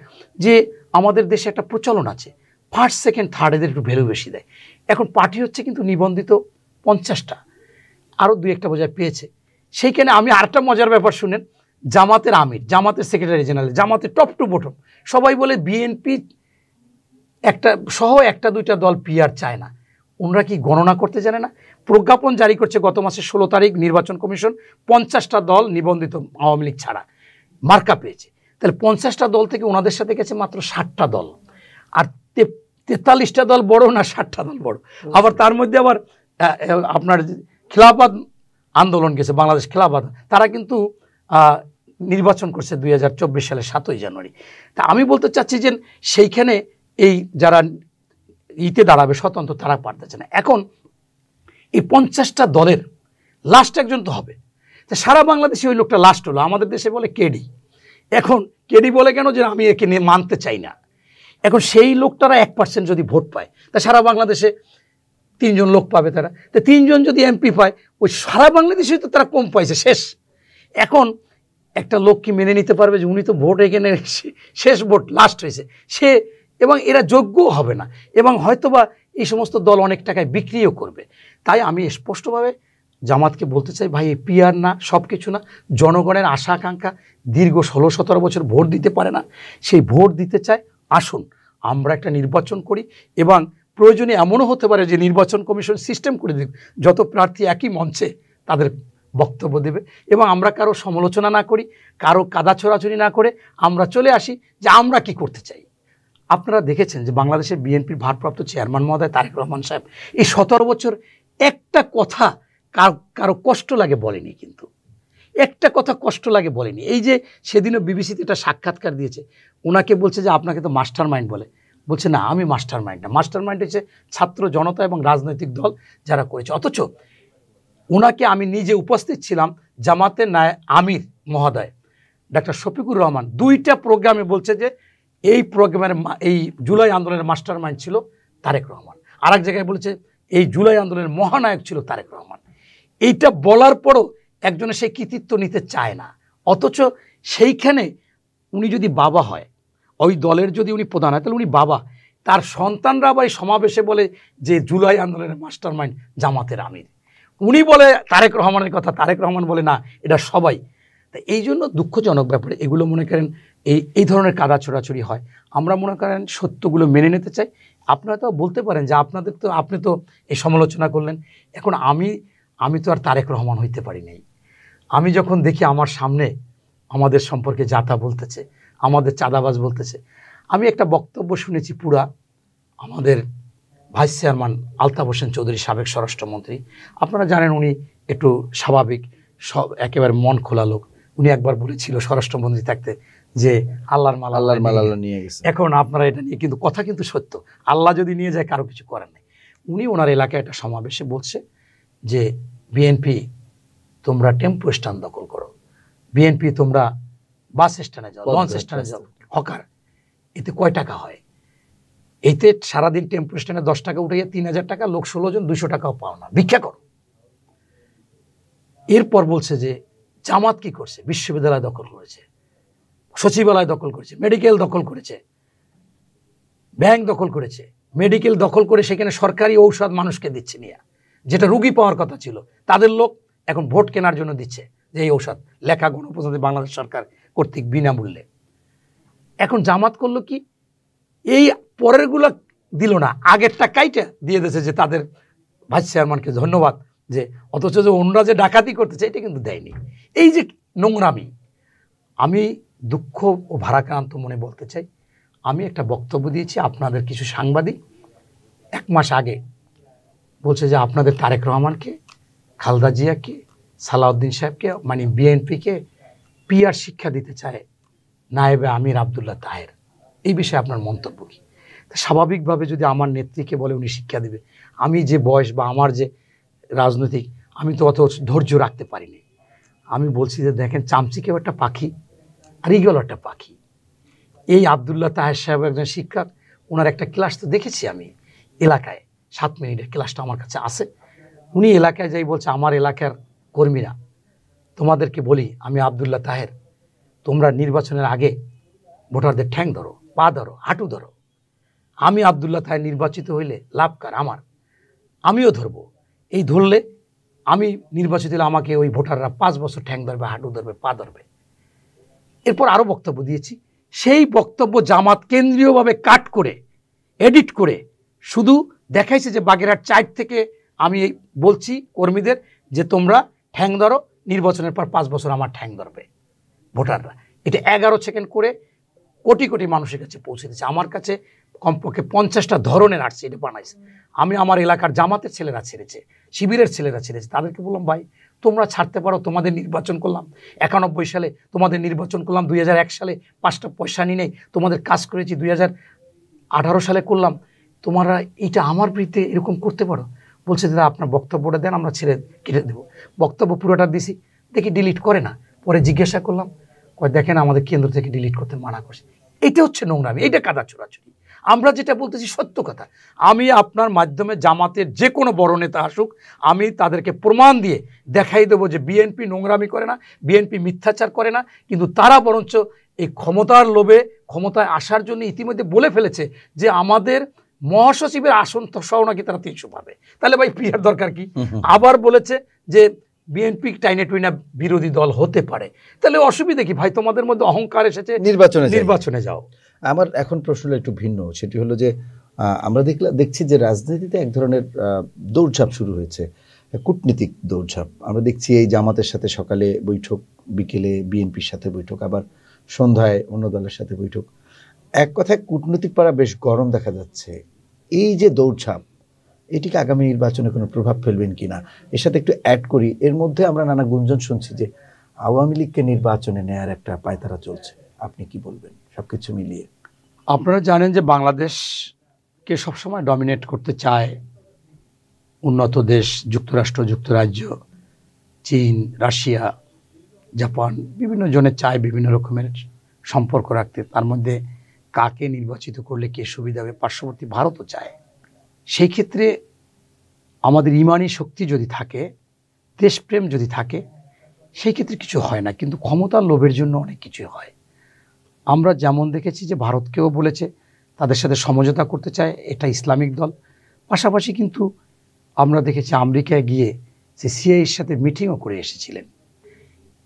যে আমাদের দেশে একটা প্রচলন আছে, ফার্স্ট সেকেন্ড থার্ড এদের একটু ভ্যালু বেশি দেয়। এখন পার্টি হচ্ছে কিন্তু নিবন্ধিত 50টা, আরও 2-1টা বোঝায় পেয়েছে। সেইখানে আমি আরেকটা মজার ব্যাপার শুনেন, জামাতের আমির, জামাতের সেক্রেটারি জেনারেল, জামাতের টপ টু বটম সবাই বলে বিএনপি একটা সহ 1-2টা দল পিআর চায় না। ওনারা কি গণনা করতে জানে না? প্রজ্ঞাপন জারি করছে গত মাসের 16 তারিখ নির্বাচন কমিশন, 50টা দল নিবন্ধিত আওয়ামী লীগ ছাড়া মার্কা পেয়েছে। তাহলে 50টা দল থেকে ওনাদের সাথে গেছে মাত্র 60টা দল। আর 43টা দল বড় না 60টা দল বড়? আবার তার মধ্যে আবার আপনার খিলাফত আন্দোলন গেছে, বাংলাদেশ খিলাফত, তারা কিন্তু নির্বাচন করছে 2024 সালের 7ই জানুয়ারি। তা আমি বলতে চাচ্ছি যে সেইখানে এই যারা দাঁড়াবে স্বতন্ত্র, তারা পারতেছে না। এখন এই 50টা দলের লাস্ট একজন তো হবে, তা সারা বাংলাদেশে ওই লোকটা লাস্ট হলো। আমাদের দেশে বলে কেডি। এখন কেডি বলে কেন? যে আমি একে নিয়ে মানতে চাই না। এখন সেই লোকটারা 1% যদি ভোট পায়, তা সারা বাংলাদেশে 3 জন লোক পাবে তারা। তো 3 জন যদি এমপি পায়, ওই সারা বাংলাদেশে তো তারা কম পাইছে, শেষ। এখন একটা লোক কি মেনে নিতে পারবে যে উনি তো ভোট এখানে শেষ ভোট লাস্ট হয়েছে সে, এবং এরা যোগ্যও হবে না, এবং হয়তোবা এই সমস্ত দল অনেক টাকায় বিক্রিও করবে। তাই আমি স্পষ্টভাবে জামাতকে বলতে চাই, ভাই এই পিয়ার না, সব কিছু না, জনগণের আশা আকাঙ্ক্ষা দীর্ঘ 16-17 বছর ভোট দিতে পারে না, সেই ভোট দিতে চায়। আসুন আমরা একটা নির্বাচন করি, এবং প্রয়োজনে এমনও হতে পারে যে নির্বাচন কমিশন সিস্টেম করে দেবে, যত প্রার্থী একই মঞ্চে তাদের বক্তব্য দেবে, এবং আমরা কারো সমালোচনা না করি, কারো কাদা ছোড়াছুড়ি না করে আমরা চলে আসি যে আমরা কি করতে চাই। আপনারা দেখেছেন যে বাংলাদেশের বিএনপির ভারপ্রাপ্ত চেয়ারম্যান মহোদয় তারেক রহমান সাহেব এই 17 বছর একটা কথা কারো কষ্ট লাগে বলেনি, কিন্তু একটা কথা কষ্ট লাগে বলেনি। এই যে সেদিনও বিবিসিতে একটা সাক্ষাৎকার দিয়েছে, ওনাকে বলছে যে আপনাকে তো মাস্টার মাইন্ড বলে, বলছে না আমি মাস্টার মাইন্ড না, মাস্টার মাইন্ড হচ্ছে ছাত্র জনতা এবং রাজনৈতিক দল যারা করেছে। অথচ ওনাকে আমি নিজে উপস্থিত ছিলাম, জামাতের আমির মহোদয় ডাক্তার শফিকুর রহমান 2টা প্রোগ্রামে বলছে যে এই প্রোগ্রামের এই জুলাই আন্দোলনের মাস্টার মাইন্ড ছিল তারেক রহমান, আর এক জায়গায় বলেছে এই জুলাই আন্দোলনের মহানায়ক ছিল তারেক রহমান। এইটা বলার পরও একজনের সেই কৃতিত্ব নিতে চায় না। অথচ সেইখানে উনি যদি বাবা হয়, ওই দলের যদি উনি প্রধান হয়, তাহলে উনি বাবা, তার সন্তানরা আবার এই সমাবেশে বলে যে জুলাই আন্দোলনের মাস্টার মাইন্ড জামাতের আমির। উনি বলে তারেক রহমানের কথা, তারেক রহমান বলে না এটা সবাই। তা এই জন্য দুঃখজনক ব্যাপারে এগুলো মনে করেন এই ধরনের কাদা ছোড়াছড়ি হয়। আমরা মনে করেন সত্যগুলো মেনে নিতে চাই। আপনারা তো বলতে পারেন যে আপনি তো এই সমালোচনা করলেন, এখন আমি তো আর তারেক রহমান হইতে পারি নাই। আমি যখন দেখি আমার সামনে আমাদের সম্পর্কে যাতা বলতেছে, আমাদের চাঁদাবাজ বলতেছে, আমি একটা বক্তব্য শুনেছি পুরা আমাদের ভাইস চেয়ারম্যান আলতাফ হোসেন চৌধুরী, সাবেক স্বরাষ্ট্রমন্ত্রী, আপনারা জানেন উনি একটু স্বাভাবিক, সব একেবারে মন খোলা লোক। উনি একবার বলেছিল স্বরাষ্ট্রমন্ত্রী থাকতে যে আল্লাহর মাল আল্লাহ নিয়ে গেছে। এখন আপনারা এটা নিয়ে, কিন্তু কথা কিন্তু সত্য, আল্লাহ যদি নিয়ে যায় কারো কিছু করার নেই। উনি ওনার এলাকায় একটা সমাবেশে বলছে যে বিএনপি তোমরা টেম্পো স্ট্যান্ড দখল করো, বিএনপি তোমরা বাস স্ট্যান্ডে যাও, লঞ্চ স্ট্যান্ডে যাও, হকার, এতে কয় টাকা হয়? এতে সারাদিন টেম্পো স্ট্যান্ডে 10 টাকা উঠাইয়া 3000 টাকা, লোক 16 জন, 200 টাকাও পাও না, ভিক্ষা করো। এরপর বলছে যে জামাত কি করছে, বিশ্ববিদ্যালয় দখল করেছে, সচিবালয় দখল করেছে, মেডিকেল দখল করেছে, ব্যাংক দখল করেছে, মেডিকেল দখল করে সেখানে সরকারি ঔষধ মানুষকে দিচ্ছে নিয়ে, যেটা রুগী পাওয়ার কথা ছিল তাদের লোক এখন ভোট কেনার জন্য দিচ্ছে যে এই ঔষধ, লেখা গণপ্রজাতন্ত্রী বাংলাদেশ সরকার কর্তৃক বিনামূল্যে। এখন জামাত করলো কি, এই পরেরগুলো দিল না, আগের টাকাইটা দিয়ে দিয়েছে যে তাদের ভাইস চেয়ারম্যানকে ধন্যবাদ, যে অথচ যে অন্যরা যে ডাকাতি করতেছে এটা কিন্তু দেয়নি। এই যে নোংরামি, আমি দুঃখ ও ভারাক্রান্ত মনে বলতে চাই, আমি একটা বক্তব্য দিয়েছি, আপনাদের কিছু সাংবাদিক 1 মাস আগে বলছে যে আপনাদের তারেক রহমানকে, খালেদা জিয়াকে, সালাউদ্দিন সাহেবকে, মানে বিএনপিকে পিআর শিক্ষা দিতে চায় নায়েবে আমির আবদুল্লাহ তাহের। এই বিষয়ে আপনার মন্তব্য কি? স্বাভাবিকভাবে যদি আমার নেত্রীকে বলে উনি শিক্ষা দিবে, আমি যে বয়স বা আমার যে রাজনৈতিক, আমি তো অত ধৈর্য রাখতে পারিনি। আমি বলছি যে দেখেন, চামচিকেও একটা পাখি আর ইগল একটা পাখি। এই আবদুল্লাহ তাহের সাহেব একজন শিক্ষক, ওনার একটা ক্লাস তো দেখেছি আমি এলাকায়, 7 মিনিটের ক্লাসটা আমার কাছে আছে। উনি এলাকায় যাই বলছে, আমার এলাকার কর্মীরা তোমাদেরকে বলি, আমি আবদুল্লাহ তাহের, তোমরা নির্বাচনের আগে ভোটারদের ঠ্যাং ধরো, পা ধরো, হাঁটু ধরো। আমি আবদুল্লাহ তাহের নির্বাচিত হইলে লাভ কার? আমার, আমিও ধরবো। এই ধরলে আমি নির্বাচিত হলে আমাকে ওই ভোটাররা 5 বছর ঠ্যাং ধরবে, হাঁটু ধরবে, পা ধরবে। এরপর আরও বক্তব্য দিয়েছি, সেই বক্তব্য জামাত কেন্দ্রীয়ভাবে কাট করে, এডিট করে শুধু দেখাইছে যে বাগেরহাট 4 থেকে আমি বলছি কর্মীদের যে তোমরা ঠ্যাং ধরো, নির্বাচনের পর 5 বছর আমার ঠ্যাং ধরবে ভোটাররা। এটা 11 সেকেন্ড করে কোটি কোটি মানুষের কাছে পৌঁছে দিচ্ছে। আমার কাছে কমপক্ষে 50টা ধরনের আসছে, এটা বানাইছে। আমি আমার এলাকার জামাতের ছেলেরা ছেড়েছে, শিবিরের ছেলেরা ছেড়েছে, তাদেরকে বললাম ভাই তোমরা ছাড়তে পারো, তোমাদের নির্বাচন করলাম 91 সালে, তোমাদের নির্বাচন করলাম 2001 সালে, 5টা পয়সা নিয়ে নেই, তোমাদের কাজ করেছি 2018 সালে করলাম, তোমরা এইটা আমার বিরুদ্ধে এরকম করতে পারো? বলছে দাদা আপনার বক্তব্যটা দেন, আমরা ছেড়ে কেটে দেবো। বক্তব্য পুরোটা দিছি, দেখি ডিলিট করে না। পরে জিজ্ঞাসা করলাম, দেখেন আমাদের কেন্দ্র থেকে ডিলিট করতে মানা করছে। এটা হচ্ছে নোংরামি, এটা কাদা চোরাচুরি। আমরা যেটা বলতেছি সত্য কথা। আমি আপনার মাধ্যমে জামাতের যে কোনো বড় নেতা আসুক, আমি তাদেরকে প্রমাণ দিয়ে দেখাই দেবো যে বিএনপি নোংরামি করে না, বিএনপি মিথ্যাচার করে না, কিন্তু তারা বরঞ্চ এই ক্ষমতার লোভে, ক্ষমতায় আসার জন্য ইতিমধ্যে বলে ফেলেছে যে আমাদের মহাসচিবের আসন সহ নাকি তারা 300 পাবে। তাহলে ভাই পিয়ার দরকার কি? আবার বলেছে যে বিএনপি টাইনে টুইনা বিরোধী দল হতে পারে। তাহলে অসুবিধা কি ভাই? তোমাদের মধ্যে অহংকার এসেছে, নির্বাচনে যাও। আমার এখন প্রশ্নটা একটু ভিন্ন, সেটি হলো যে আমরা দেখছি যে রাজনীতিতে এক ধরনের দৌড়ঝাঁপ শুরু হয়েছে, কূটনীতিক দৌড়ঝাঁপ। আমরা দেখছি এই জামাতের সাথে সকালে বৈঠক, বিকেলে বিএনপির সাথে বৈঠক, আবার সন্ধ্যায় অন্য দলের সাথে বৈঠক। এক কথায় কূটনৈতিক পাড়া বেশ গরম দেখা যাচ্ছে। এই যে দৌড়ঝাঁপ, এটিকে আগামী নির্বাচনে কোনো প্রভাব ফেলবেন কিনা? এর সাথে একটু অ্যাড করি, এর মধ্যে আমরা নানা গুঞ্জন শুনছি যে আওয়ামী লীগকে নির্বাচনে নেয়ার একটা পায়তারা চলছে। আপনি কি বলবেন সবকিছু মিলিয়ে? আপনারা জানেন যে বাংলাদেশকে সবসময় ডমিনেট করতে চায় উন্নত দেশ, যুক্তরাষ্ট্র, যুক্তরাজ্য, চীন, রাশিয়া, জাপান, বিভিন্ন জনে চায় বিভিন্ন রকমের সম্পর্ক রাখতে। তার মধ্যে কাকে নির্বাচিত করলে কে সুবিধা হবে, পার্শ্ববর্তী ভারতও চায়। সেই ক্ষেত্রে আমাদের ইমানি শক্তি যদি থাকে, দেশপ্রেম যদি থাকে, সেই ক্ষেত্রে কিছু হয় না, কিন্তু ক্ষমতার লোভের জন্য অনেক কিছু হয়। আমরা যেমন দেখেছি যে ভারতকেও বলেছে তাদের সাথে সমঝোতা করতে চায়, এটা ইসলামিক দল। পাশাপাশি কিন্তু আমরা দেখেছি আমেরিকায় গিয়ে সে সিআইএর সাথে মিটিংও করে এসেছিলেন।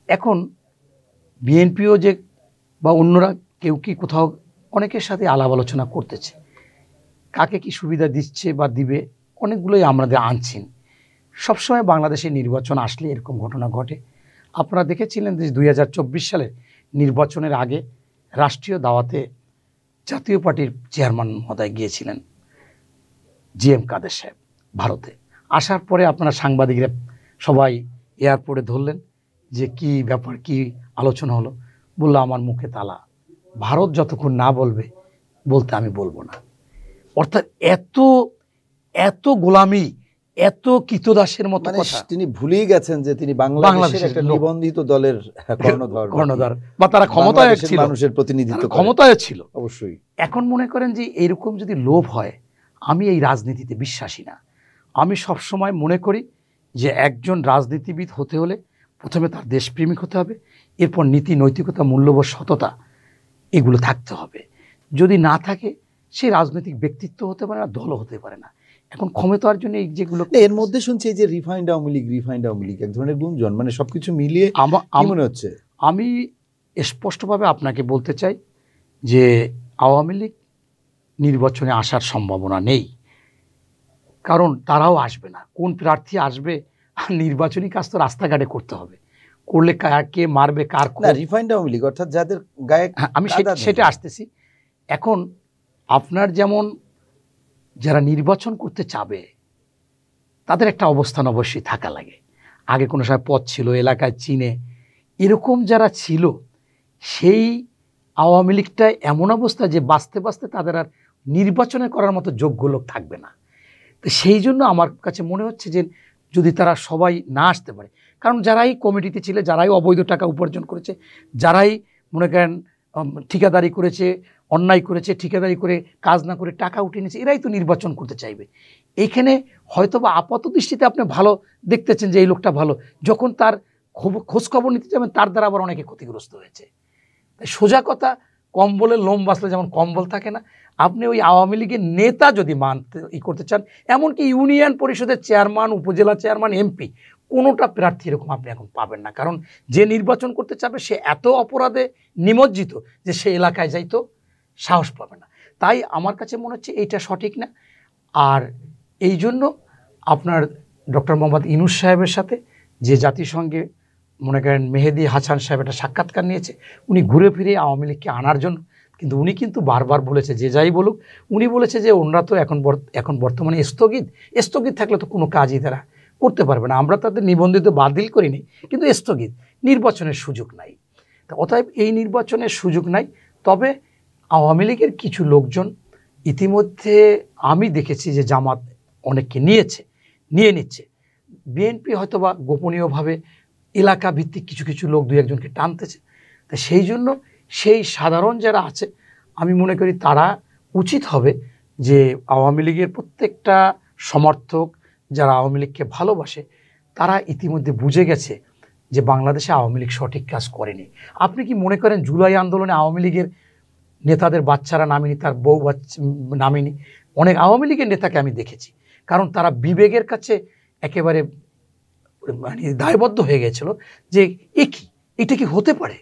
এখন বিএনপিও যে বা অন্যরা কেউ কি কোথাও অনেকের সাথে আলাপ আলোচনা করতেছে, কাকে কি সুবিধা দিচ্ছে বা দিবে, অনেকগুলোই আমাদের আনছেন। সবসময় বাংলাদেশে নির্বাচন আসলে এরকম ঘটনা ঘটে। আপনারা দেখেছিলেন যে 2024 সালের নির্বাচনের আগে রাষ্ট্রীয় দাওয়াতে জাতীয় পার্টির চেয়ারম্যান মহোদয় গিয়েছিলেন জিএম কাদের সাহেব ভারতে। আসার পরে আপনারা সাংবাদিকরা সবাই এয়ারপোর্টে ধরলেন যে কি ব্যাপার, কি আলোচনা হলো? বললো আমার মুখে তালা, ভারত যতক্ষণ না বলতে আমি বলবো না। অর্থাৎ এত এত গোলামি, এত কৃতদাসের মতো কথা। তিনি ভুলেই গেছেন যে তিনি বাংলাদেশের একটা নিবন্ধিত দলের কর্ণধার, বা তারা ক্ষমতায় ছিল, মানুষের প্রতিনিধিত্ব ক্ষমতায় ছিল অবশ্যই। এখন মনে করেন যে এরকম যদি লোভ হয়, আমি এই রাজনীতিতে বিশ্বাসী না। আমি সবসময় মনে করি যে একজন রাজনীতিবিদ হতে হলে প্রথমে তার দেশপ্রেমিক হতে হবে, এরপর নীতি, নৈতিকতা, মূল্যবোধ, সততা এগুলো থাকতে হবে। যদি না থাকে সে রাজনৈতিক ব্যক্তিত্ব হতে পারে না, দলও হতে পারে না। এখন ক্ষমতার জন্য এই যেগুলো, এর মধ্যে শুনছি এই যে রিফাইন্ড আওয়ামী লীগ এক ধরনের গুঞ্জন, মানে সবকিছু মিলিয়ে মনে হচ্ছে। আমি স্পষ্টভাবে আপনাকে বলতে চাই যে আওয়ামী লীগ নির্বাচনে আসার সম্ভাবনা নেই, কারণ তারাও আসবে না। কোন প্রার্থী আসবে? নির্বাচনী কাজ তো রাস্তাঘাটে করতে হবে, করলে কে মারবে কার। রিফাইন্ড আওয়ামী লীগ অর্থাৎ যাদের গায়ে, আমি সেটা আসতেছি। এখন আপনার যেমন যারা নির্বাচন করতে চাবে তাদের একটা অবস্থান অবশ্যই থাকা লাগে। আগে কোনো সময় পদ ছিল, এলাকায় চিনে, এরকম যারা ছিল, সেই আওয়ামী লীগটা এমন অবস্থা যে বাঁচতে বাঁচতে তাদের আর নির্বাচনে করার মতো যোগ্য লোক থাকবে না। তো সেই জন্য আমার কাছে মনে হচ্ছে যে যদি তারা সবাই না আসতে পারে, কারণ যারাই কমিটিতে ছিল, যারাই অবৈধ টাকা উপার্জন করেছে, যারাই মনে করেন ঠিকাদারি করেছে, অন্যায় করেছে, ঠিকাদারি করে কাজ না করে টাকা উঠিয়ে নিয়েছে, এরাই তো নির্বাচন করতে চাইবে। এইখানে হয়তো বা আপাত দৃষ্টিতে আপনি ভালো দেখতেছেন যে এই লোকটা ভালো, যখন তার খোঁজখবর নিতে যাবেন তার দ্বারা আবার অনেকে ক্ষতিগ্রস্ত হয়েছে। তাই সোজা কথা, কম্বলের লোম বাঁচলে যেমন কম্বল থাকে না, আপনি ওই আওয়ামী লীগের নেতা যদি করতে চান, এমনকি ইউনিয়ন পরিষদের চেয়ারম্যান, উপজেলা চেয়ারম্যান, এমপি, কোনোটা প্রার্থী এরকম আপনি এখন পাবেন না। কারণ যে নির্বাচন করতে চাবে সে এত অপরাধে নিমজ্জিত যে সে এলাকায় যাইতো সাহস পাবে না। তাই আমার কাছে মনে হচ্ছে এইটা সঠিক না। আর এই জন্য আপনার ডক্টর মোহাম্মদ ইউনূস সাহেবের সাথে যে জাতিসংঘে মনে করেন মেহেদী হাসান সাহেব একটা সাক্ষাৎকার নিয়েছে, উনি ঘুরে ফিরে আওয়ামী লীগকে আনার জন্য, কিন্তু উনি কিন্তু বারবার বলেছে, যে যাই বলুক, উনি বলেছে যে ওনারা তো এখন বর্তমানে স্থগিত থাকলে তো কোনো কাজই তারা করতে পারবে না। আমরা তাদের নিবন্ধিত বাতিল করিনি, কিন্তু স্থগিত, নির্বাচনের সুযোগ নাই। অতএব এই নির্বাচনের সুযোগ নাই। তবে আওয়ামী লীগের কিছু লোকজন ইতিমধ্যে আমি দেখেছি যে জামাত অনেককে নিয়ে নিচ্ছে। বিএনপি হয়তো বা গোপনীয়ভাবে এলাকা ভিত্তিক কিছু লোক, দু একজনকে টানতেছে। তা সেই জন্য সেই সাধারণ যারা আছে, আমি মনে করি তারা উচিত হবে যে আওয়ামী লীগের প্রত্যেকটা সমর্থক যারা আওয়ামী লীগকে ভালোবাসে, তারা ইতিমধ্যে বুঝে গেছে যে বাংলাদেশে আওয়ামী লীগ সঠিক কাজ করেনি। আপনি কি মনে করেন জুলাই আন্দোলনে আওয়ামী লীগের নেতাদের বাচ্চারা নামেনি, তার বউ বাচ্চা নামেনি, অনেক আওয়ামী লীগের নেতাকে আমি দেখেছি, কারণ তারা বিবেকের কাছে একেবারে মানে দায়বদ্ধ হয়ে গেছিল যে এটা কি হতে পারে।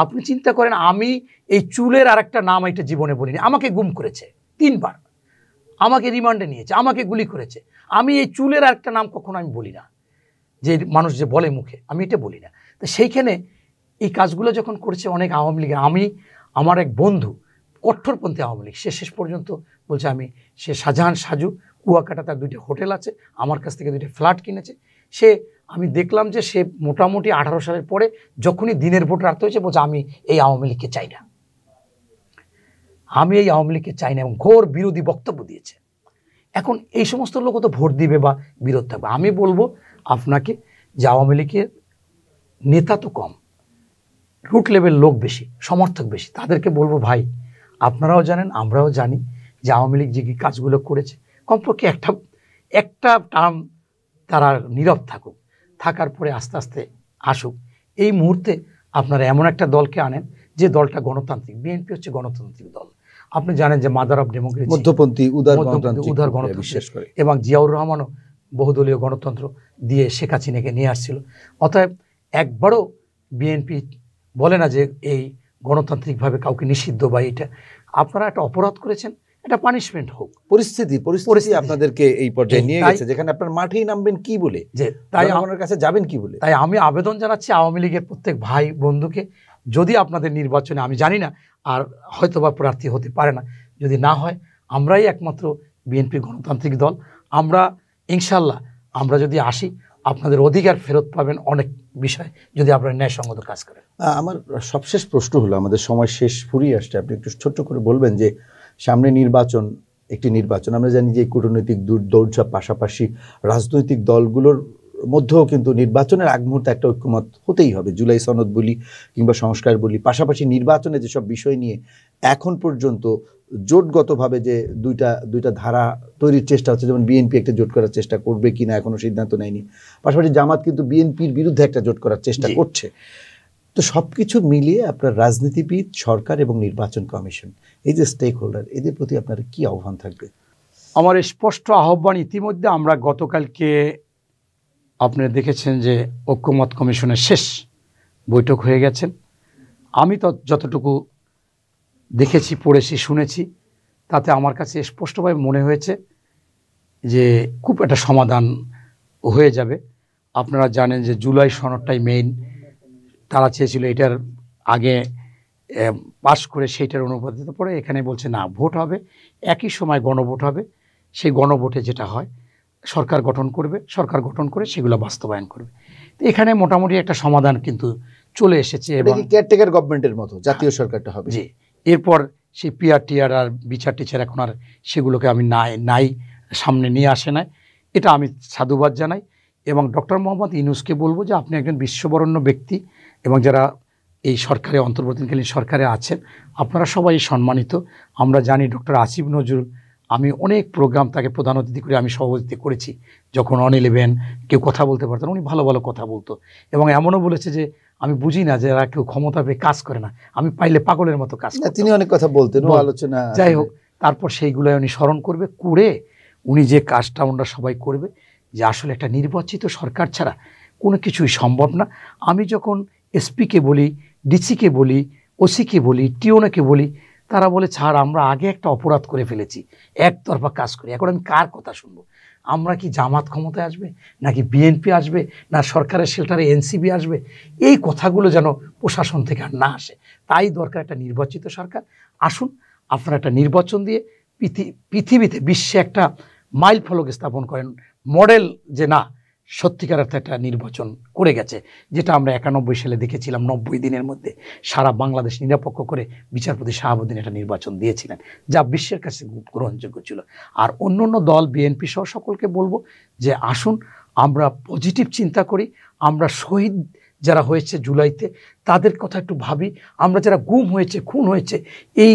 আপনি চিন্তা করেন, আমি এই চুলের আর একটা নাম এটা জীবনে বলিনি। আমাকে গুম করেছে 3 বার, আমাকে রিমান্ডে নিয়েছে, আমাকে গুলি করেছে। আমি এই চুলের আর একটা নাম কখনো আমি বলি না, যে মানুষ যে বলে মুখে, আমি এটা বলি না। তো সেইখানে এই কাজগুলো যখন করেছে অনেক আওয়ামী লীগের, আমার এক বন্ধু কট্টরপন্থী আওয়ামী লীগ, সে শেষ পর্যন্ত বলছে সে শাহজাহান সাজু, কুয়াকাটা তার 2টা হোটেল আছে, আমার কাছ থেকে 2টা ফ্ল্যাট কিনেছে। আমি দেখলাম যে সে মোটামুটি 18 সালের পরে যখনই দিনের ভোট রাখতে হয়েছে বলছে আমি এই আওয়ামী লীগকে চাই না, আমি এই আওয়ামী লীগকে চাই না, এবং ঘোর বিরোধী বক্তব্য দিয়েছে। এখন এই সমস্ত লোক তো ভোট দিবে বা বিরোধ থাকবে। আমি বলবো আপনাকে যে আওয়ামী লীগের নেতা তো কম, রুট লেভেল লোক বেশি, সমর্থক বেশি। তাদেরকে বলবো ভাই, আপনারাও জানেন, আমরাও জানি যে আওয়ামী লীগ যে কাজগুলো করেছে, কমপক্ষে একটা টার্ম তারা নীরব থাকার পরে আস্তে আস্তে আসুক। এই মুহূর্তে আপনারা এমন একটা দলকে আনেন যে দলটা গণতান্ত্রিক। বিএনপি হচ্ছে গণতান্ত্রিক দল। আপনি জানেন যে মাদার অফ ডেমোক্রেসি, মধ্যপন্থী উদার গণতন্ত্র বিশ্বাস করে, এবং জিয়াউর রহমানও বহুদলীয় গণতন্ত্র দিয়ে শেখ হাসিনাকে নিয়ে আসছিল। অতএব একবারও বিএনপি বলে না যে এই গণতান্ত্রিকভাবে কাউকে নিষিদ্ধ বা এটা। আপনারা একটা অপরাধ করেছেন, এটা পানিশমেন্ট হোক। পরিস্থিতি আপনাদেরকে এই পর্যায়ে নিয়ে গেছে যেখানে আপনার মাঠেই নামবেন কি বলে, যে তাই আমার কাছে যাবেন কি বলে। তাই আমি আবেদন জানাচ্ছি আওয়ামী লীগের প্রত্যেক ভাই বন্ধুকে, যদি আপনাদের নির্বাচনে, আমি জানি না আর হয়তোবা প্রার্থী হতে পারে না, যদি না হয় আমরাই একমাত্র বিএনপি গণতান্ত্রিক দল। আমরা ইনশাল্লাহ আমরা যদি আসি, আপনাদের অধিকার ফেরত পাবেন অনেক বিষয়, যদি আপনারা ন্যায়সঙ্গত কাজ করেন। আমার সবশেষ প্রশ্ন হলো, আমাদের সময় শেষ ফুরিয়ে আসছে, আপনি একটু ছোট্ট করে বলবেন যে সামনে একটি নির্বাচন, আমরা জানি যে কূটনৈতিক দৌড়ঝাঁপ পাশাপাশি রাজনৈতিক দলগুলোর মধ্যেও কিন্তু নির্বাচনের আগ মুহূর্তে একটা ঐক্যমত হতেই হবে। জুলাই সনদ বলি কিংবা সংস্কার বলি, পাশাপাশি নির্বাচনে যেসব বিষয় নিয়ে এখন পর্যন্ত জোটগতভাবে যে দুইটা ধারা তৈরির চেষ্টা হচ্ছে, যেমন বিএনপি একটা জোট করার চেষ্টা করবে কিনা এখনো সিদ্ধান্ত নেয়নি, পাশাপাশি জামাত কিন্তু বিএনপির বিরুদ্ধে একটা জোট করার চেষ্টা করছে। তো সবকিছু মিলিয়ে আপনার রাজনীতিবিদ, সরকার এবং নির্বাচন কমিশন, এই যে স্টেক হোল্ডার, এদের প্রতি আপনার কি আহ্বান থাকবে? আমার স্পষ্ট আহ্বান, ইতিমধ্যে আমরা গতকালকে আপনারা দেখেছেন যে ঐক্যমত কমিশনের শেষ বৈঠক হয়ে গেছেন। আমি তো যতটুকু দেখেছি, পড়েছি, শুনেছি, তাতে আমার কাছে স্পষ্টভাবে মনে হয়েছে যে খুব একটা সমাধান হয়ে যাবে। আপনারা জানেন যে জুলাই সনদটাই মেইন, তারা চেয়েছিল এটার আগে পাশ করে সেইটার অনুমোদিত পরে এখানে বলছে না, ভোট হবে, একই সময় গণভোট হবে। সেই গণভোটে যেটা হয় সরকার গঠন করবে, সরকার গঠন করে সেগুলো বাস্তবায়ন করবে। তো এখানে মোটামুটি একটা সমাধান কিন্তু চলে এসেছে, এবং কেয়ারটেকার গভর্নমেন্টের মতো জাতীয় সরকারটা হবে। জি, এরপর সেই পিআর আর বিচার টিচার এখন আর সেগুলোকে আমি নাই সামনে নিয়ে আসে নাই, এটা আমি সাধুবাদ জানাই। এবং ডক্টর মোহাম্মদ ইউনূসকে বলবো যে আপনি একজন বিশ্ববরেণ্য ব্যক্তি, এবং যারা এই সরকারে অন্তর্বর্তীকালীন সরকারে আছেন আপনারা সবাই সম্মানিত। আমরা জানি ডক্টর আসিফ নজরুল, আমি অনেক প্রোগ্রাম তাকে প্রধান অতিথি করে আমি সভাপতিত্ব করেছি। যখন অন-11 কেউ কথা বলতে পারতেন, উনি ভালো ভালো কথা বলতো, এবং এমনও বলেছে যে আমি বুঝি না যে এরা কেউ ক্ষমতা পেয়ে কাজ করে না, আমি পাইলে পাগলের মতো কাজ করতাম। তিনি অনেক কথা বলতেন, আলোচনা। যাই হোক, তারপর সেইগুলো উনি স্মরণ করবে, করে উনি যে কাজটা ওনারা সবাই করবে, যে আসলে একটা নির্বাচিত সরকার ছাড়া কোনো কিছুই সম্ভব না। আমি যখন এসপিকে বলি, ডিসিকে বলি, ওসিকে বলি, টিওনাকে বলি, তারা বলে ছাড়, আমরা আগে একটা অপরাধ করে ফেলেছি, একতরফা কাজ করি, এখন আমি কার কথা শুনবো? আমরা কি জামাত ক্ষমতায় আসবে, নাকি বিএনপি আসবে, না সরকারের শেল্টারে এনসিবি আসবে? এই কথাগুলো যেন প্রশাসন থেকে আর না আসে। তাই দরকার একটা নির্বাচিত সরকার। আসুন আপনারা একটা নির্বাচন দিয়ে পৃথিবীতে, বিশ্বে একটা মাইল ফলক স্থাপন করেন, মডেল যে না, সত্যিকার অর্থে একটা নির্বাচন করে গেছে, যেটা আমরা 91 সালে দেখেছিলাম। 90 দিনের মধ্যে সারা বাংলাদেশ নিরপেক্ষ করে বিচারপতি শাহাবুদ্দিন একটা নির্বাচন দিয়েছিলেন, যা বিশ্বের কাছে গ্রহণযোগ্য ছিল। আর অন্য দল, বিএনপি সহ সকলকে বলবো যে আসুন আমরা পজিটিভ চিন্তা করি, আমরা শহীদ যারা হয়েছে জুলাইতে তাদের কথা একটু ভাবি, আমরা যারা গুম হয়েছে, খুন হয়েছে, এই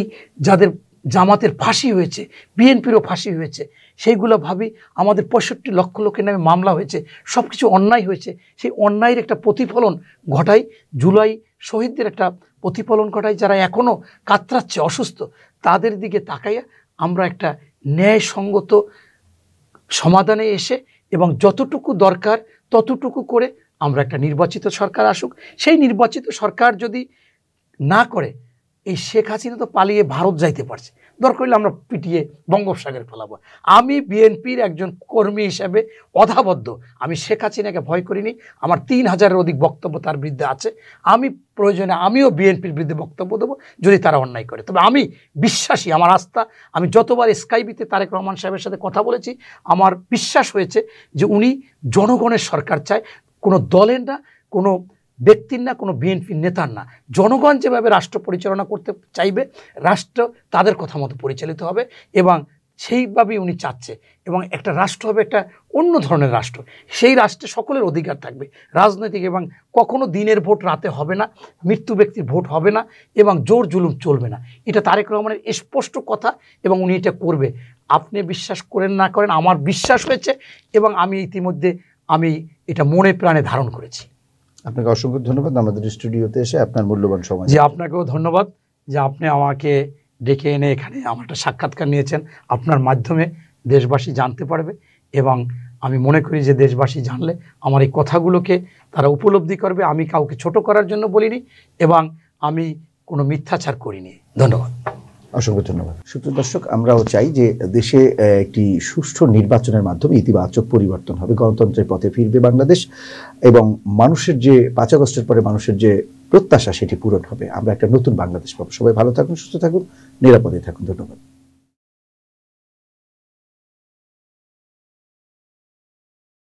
যাদের জামাতের ফাঁসি হয়েছে, বিএনপিরও ফাঁসি হয়েছে, সেইগুলো ভাবি। আমাদের 65 লক্ষ লোকের নামে মামলা হয়েছে, সব কিছু অন্যায় হয়েছে, সেই অন্যায়ের একটা প্রতিফলন ঘটাই, জুলাই শহীদদের একটা প্রতিফলন ঘটাই। যারা এখনও কাতরাচ্ছে, অসুস্থ, তাদের দিকে তাকাইয়া আমরা একটা ন্যায়সঙ্গত সমাধানে এসে এবং যতটুকু দরকার ততটুকু করে আমরা একটা নির্বাচিত সরকার আসুক। সেই নির্বাচিত সরকার যদি না করে, এই শেখ হাসিনা তো পালিয়ে ভারত যাইতে পারছে, দরকার হলে আমরা পিটিয়ে বঙ্গোপসাগরে ফেলাবো। আমি বিএনপির একজন কর্মী হিসেবে অধাবদ্ধ, আমি শেখ হাসিনাকে ভয় করিনি। আমার 3000-এর অধিক বক্তব্য তার বিরুদ্ধে আছে। আমি প্রয়োজনে আমিও বিএনপির বিরুদ্ধে বক্তব্য দেবো যদি তারা অন্যায় করে। তবে আমি বিশ্বাসী, আমার আস্থা, আমি যতবার স্কাইবিতে তারেক রহমান সাহেবের সাথে কথা বলেছি, আমার বিশ্বাস হয়েছে যে উনি জনগণের সরকার চায়, কোনো দলের না, কোনো ব্যক্তির না, কোনো বিএনপির নেতার না। জনগণ যেভাবে রাষ্ট্র পরিচালনা করতে চাইবে, রাষ্ট্র তাদের কথা মতো পরিচালিত হবে এবং সেইভাবেই উনি চাচ্ছে। এবং একটা রাষ্ট্র হবে একটা অন্য ধরনের রাষ্ট্র, সেই রাষ্ট্রে সকলের অধিকার থাকবে রাজনৈতিক, এবং কখনো দিনের ভোট রাতে হবে না, মৃত্যু ব্যক্তির ভোট হবে না, এবং জোর জুলুম চলবে না। এটা তারেক রহমানের স্পষ্ট কথা এবং উনি এটা করবে। আপনি বিশ্বাস করেন না করেন, আমার বিশ্বাস হয়েছে এবং আমি ইতিমধ্যে এটা মনে প্রাণে ধারণ করেছি। আপনাকে অসংখ্য ধন্যবাদ আমাদের স্টুডিওতে এসে আপনার মূল্যবান সময়। যে আপনাকেও ধন্যবাদ যে আপনি আমাকে ডেকে এনে এখানে আমার একটা সাক্ষাৎকার নিয়েছেন। আপনার মাধ্যমে দেশবাসী জানতে পারবে এবং আমি মনে করি যে দেশবাসী জানলে আমার এই কথাগুলোকে তারা উপলব্ধি করবে। আমি কাউকে ছোট করার জন্য বলিনি এবং আমি কোনো মিথ্যাচার করিনি। ধন্যবাদ, অসংখ্য ধন্যবাদ। সুপ্রিয় দর্শক, আমরাও চাই যে দেশে একটি সুষ্ঠু নির্বাচনের মাধ্যমে ইতিবাচক পরিবর্তন হবে, গণতন্ত্রের পথে ফিরবে বাংলাদেশ এবং মানুষের যে 5 আগস্টের পরে মানুষের যে প্রত্যাশা সেটি পূরণ হবে। আমরা একটা নতুন বাংলাদেশ পাবো। সবাই ভালো থাকুন, সুস্থ থাকুন, নিরাপদে থাকুন। ধন্যবাদ।